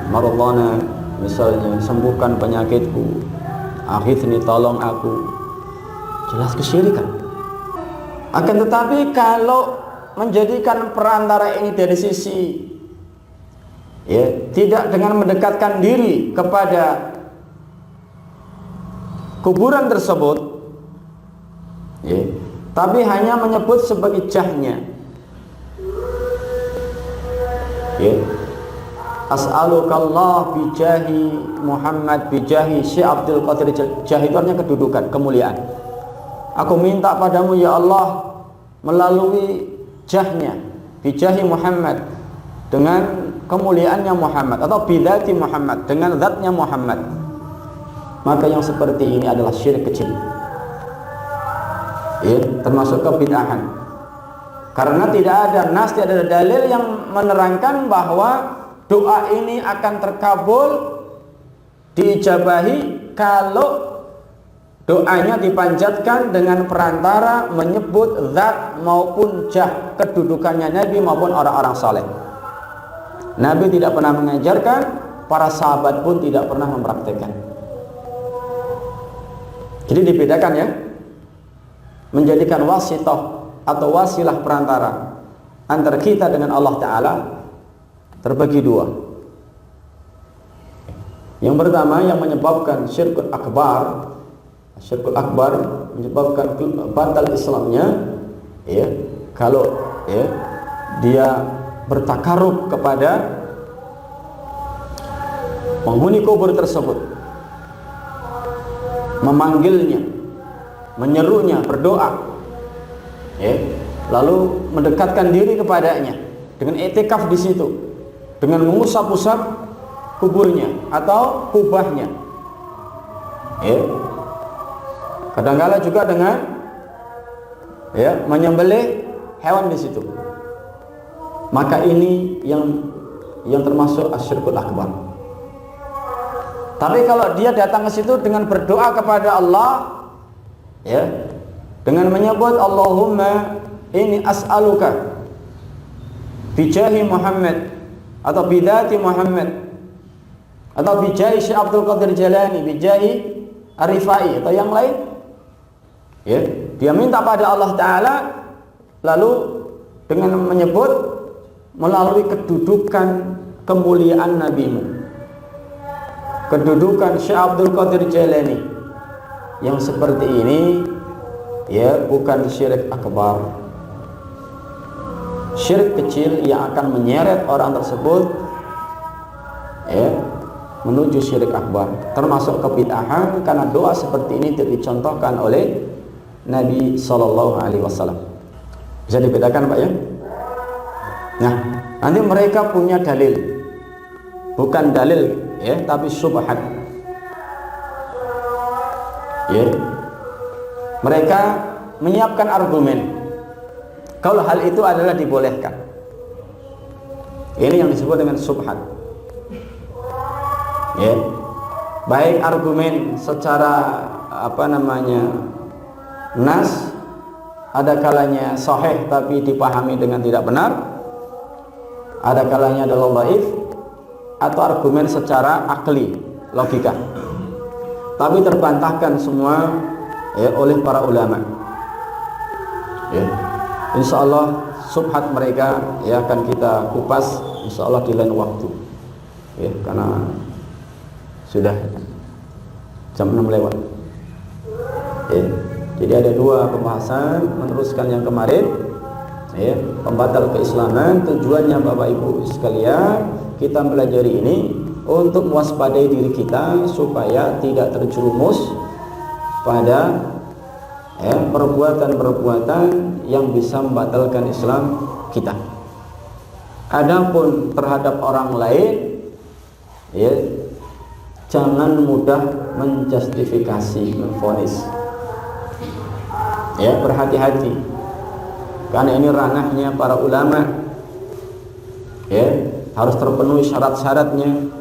maradhana, misalnya, sembuhkan penyakitku, aghithni, tolong aku. Jelas kesyirikan. Akan tetapi kalau menjadikan perantara ini dari sisi tidak dengan mendekatkan diri kepada kuburan tersebut, tapi hanya menyebut sebagai jahnya, as'alukallah bijahi Muhammad, bijahi Syekh Abdul Qadir. Jah itu artinya kedudukan, kemuliaan. Aku minta padamu ya Allah melalui jahnya, bijahi Muhammad, dengan kemuliaannya Muhammad, atau bidzati Muhammad, dengan zatnya Muhammad. Maka yang seperti ini adalah syirik kecil, termasuk kebid'ahan. Karena tidak ada nas, tidak ada dalil yang menerangkan bahwa doa ini akan terkabul, diijabahi kalau doanya dipanjatkan dengan perantara menyebut zat maupun jah, kedudukannya Nabi maupun orang-orang saleh. Nabi tidak pernah mengajarkan, para sahabat pun tidak pernah mempraktikkan. Jadi dibedakan menjadikan wasithah atau wasilah perantara antara kita dengan Allah Ta'ala terbagi dua. Yang pertama yang menyebabkan syirkun akbar, Syirkul akbar menyebabkan batal Islamnya, ya, kalau ya dia bertakarub kepada penghuni kubur tersebut, memanggilnya, menyerunya, berdoa, ya, lalu mendekatkan diri kepadanya dengan i'tikaf di situ, dengan mengusap-usap kuburnya atau kubahnya, ya. Kadang-kala juga dengan ya menyembelih hewan di situ. Maka ini yang termasuk asyirkul akbar. Tapi kalau dia datang ke situ dengan berdoa kepada Allah, ya, dengan menyebut Allahumma ini as'aluka bijahi Muhammad atau bidati Muhammad atau bijahi Syekh Abdul Qadir Jalani, bijahi Arifai atau yang lain, ya, dia minta pada Allah Ta'ala, lalu dengan menyebut melalui kedudukan kemuliaan nabimu, kedudukan Syekh Abdul Qadir Jalani, yang seperti ini, ya, bukan syirik akbar, syirik kecil yang akan menyeret orang tersebut, ya, menuju syirik akbar, termasuk kebid'ahan, karena doa seperti ini tidak dicontohkan oleh Nabi Sallallahu Alaihi Wasallam. Bisa dibedakan, Pak, ya? Nah, nanti mereka punya dalil, bukan dalil, ya, tapi syubhat, ya. Mereka menyiapkan argumen kalau hal itu adalah dibolehkan. Ini yang disebut dengan syubhat, ya. Baik argumen secara nas, ada kalanya sahih tapi dipahami dengan tidak benar, ada kalanya adalah dhaif, atau argumen secara akli, logika, tapi terbantahkan semua, ya, oleh para ulama, ya. Insya Allah subhat mereka, ya, akan kita kupas insya Allah di lain waktu, ya, karena sudah jam 6 lewat, ya. Jadi ada dua pembahasan meneruskan yang kemarin, ya, pembatal keislaman. Tujuannya Bapak Ibu sekalian, kita belajar ini untuk mewaspadai diri kita supaya tidak terjerumus pada, ya, perbuatan-perbuatan yang bisa membatalkan Islam kita. Adapun terhadap orang lain, ya, jangan mudah menjustifikasi, memvonis, ya, berhati-hati, karena ini ranahnya para ulama, ya, harus terpenuhi syarat-syaratnya,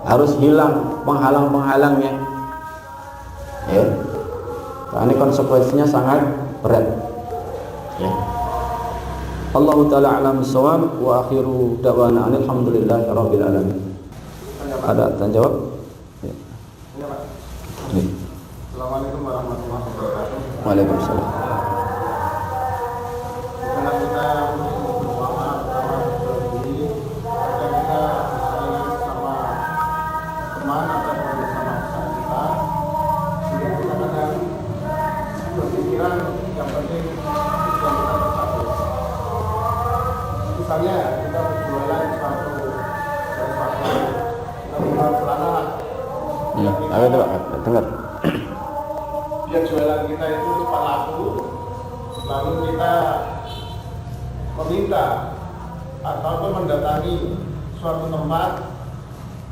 harus hilang penghalang-penghalangnya, ya, karena konsekuensinya sangat berat, ya. Allahu ta'ala a'lam bissawab, wa akhiru da'wana alhamdulillahi rabbil alamin. Ada tanya jawab? Ya. Ya. Assalamualaikum warahmatullahi wabarakatuh. Waalaikumsalam. Karena kita berdoa pertama berdiri, kadang kita misalnya sama teman ataupun bersama pasangan kita, sehingga kita kadang berpikiran yang penting yang kita bersatu. Misalnya kita berjualan sesuatu, kita berjual celana. Apa itu, Pak? Dengar. Dia jualan kita itu cepat laku, lalu kita meminta ataupun mendatangi suatu tempat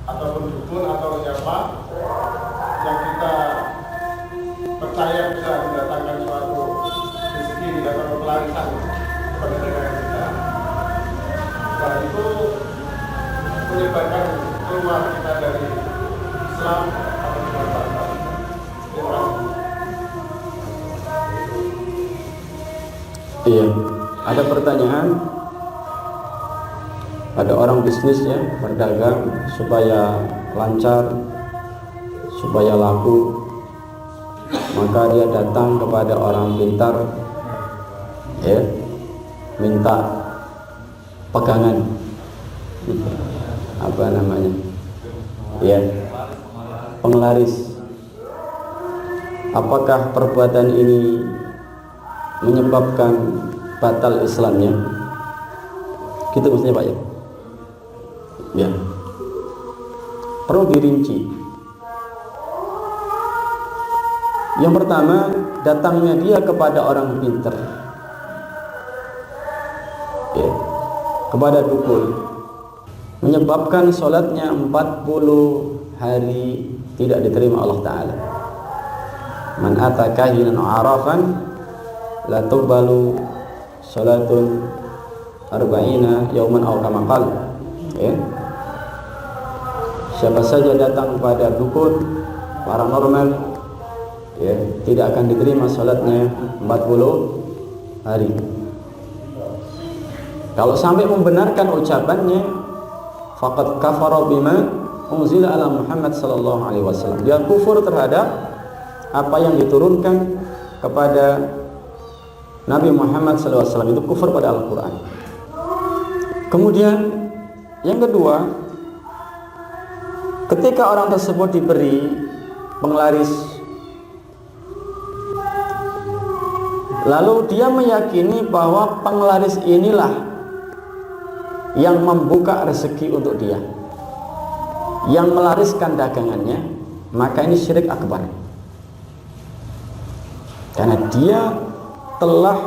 ataupun dukun atau siapa yang kita percaya bisa mendatangkan suatu rezeki atau kelarisan kepada dagangan kita. Nah, itu menyebabkan keluar kita dari Islam atau dibatalkan. Terima kasih. Iya, ada pertanyaan. Ada orang bisnis, ya, berdagang supaya lancar, supaya laku, maka dia datang kepada orang pintar, ya, minta pegangan, apa namanya, ya, penglaris, apakah perbuatan ini menyebabkan batal Islamnya? Gitu maksudnya Pak ya? Ya. Perlu dirinci. Yang pertama, datangnya dia kepada orang pintar, ya, kepada dukun, menyebabkan sholatnya 40 hari tidak diterima Allah Ta'ala. Man ata kahinan arafan la tuqbalu sholatun arba'ina yauman aw kama qala, ya. Siapa saja datang kepada dukun paranormal, ya, tidak akan diterima salatnya 40 hari. Kalau sampai membenarkan ucapannya, faqad kafara bima unzila ala Muhammad sallallahu alaihi wasallam. Dia kufur terhadap apa yang diturunkan kepada Nabi Muhammad sallallahu alaihi wasallam, itu kufur pada Al-Qur'an. Kemudian yang kedua, ketika orang tersebut diberi penglaris, lalu dia meyakini bahwa penglaris inilah yang membuka rezeki untuk dia, yang melariskan dagangannya, maka ini syirik akbar. Karena dia telah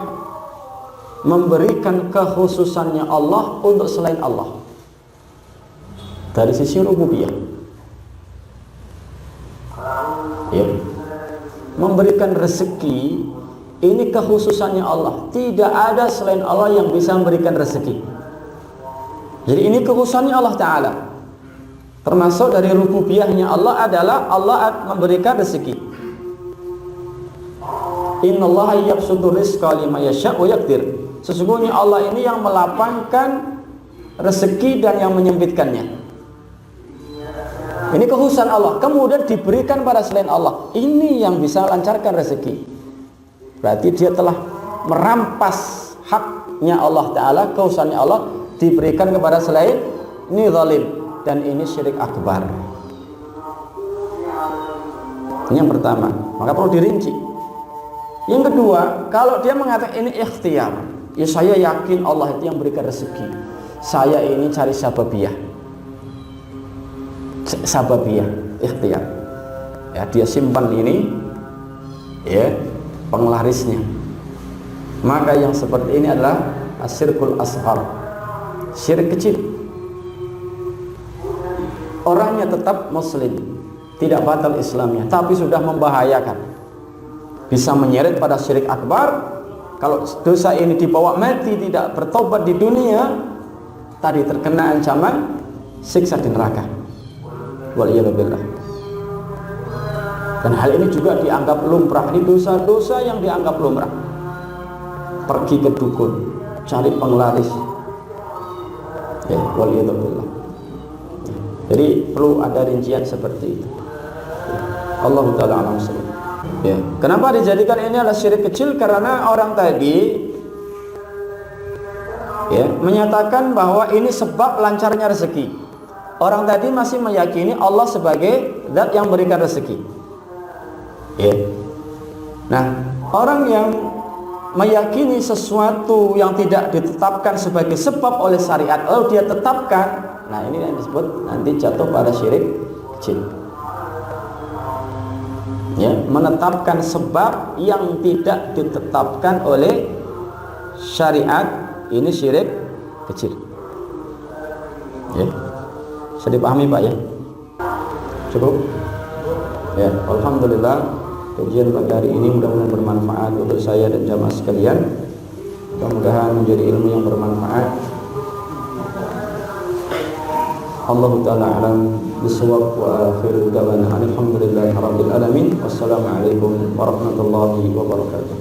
memberikan kekhususannya Allah untuk selain Allah dari sisi rububiyah, ya. Memberikan rezeki ini kekhususannya Allah. Tidak ada selain Allah yang bisa memberikan rezeki. Jadi ini kekhususannya Allah Ta'ala. Termasuk dari rububiyahnya Allah adalah Allah memberikan rezeki. Innallaha yabsutu rizqa liman yasha' wa yaqdir. Sesungguhnya Allah ini yang melapangkan rezeki dan yang menyempitkannya. Ini kekhususan Allah, kemudian diberikan pada selain Allah. Ini yang bisa lancarkan rezeki. Berarti dia telah merampas haknya Allah Ta'ala, kekhususannya Allah diberikan kepada selain. Ini zalim dan ini syirik akbar. Ini yang pertama, maka perlu dirinci. Yang kedua, kalau dia mengatakan ini ikhtiar, ya saya yakin Allah itu yang berikan rezeki, saya ini cari sababiyah, ikhtiar, ya, dia simpan ini, ya, penglarisnya. Maka yang seperti ini adalah asyirkul asghar, syirik kecil. Orangnya tetap muslim, tidak batal Islamnya, tapi sudah membahayakan, bisa menyeret pada syirik akbar. Kalau dosa ini dibawa mati, tidak bertobat di dunia, tadi terkena ancaman siksa di neraka. Waliyadzubillah. Dan hal ini juga dianggap lumrah. Ini dosa-dosa yang dianggap lumrah. Pergi ke dukun, cari penglaris, ya, waliyadzubillah. Jadi perlu ada rincian seperti itu. Allah Ta'ala alam sekali. Ya. Kenapa dijadikan ini adalah syirik kecil? Karena orang tadi, ya, menyatakan bahwa ini sebab lancarnya rezeki. Orang tadi masih meyakini Allah sebagai zat yang berikan rezeki, ya. Nah, orang yang meyakini sesuatu yang tidak ditetapkan sebagai sebab oleh syariat lalu dia tetapkan, nah ini yang disebut nanti jatuh pada syirik kecil. Ya, menetapkan sebab yang tidak ditetapkan oleh syariat, ini syirik kecil. Ya, bisa dipahami Pak ya? Cukup? Ya, alhamdulillah kajian pagi hari ini mudah-mudahan bermanfaat untuk saya dan jamaah sekalian. Mudah-mudahan menjadi ilmu yang bermanfaat. Allah Ta'ala alam bisawab wa akhiru da'wana alhamdulillahi rabbil alamin. Wassalamualaikum warahmatullahi wabarakatuh.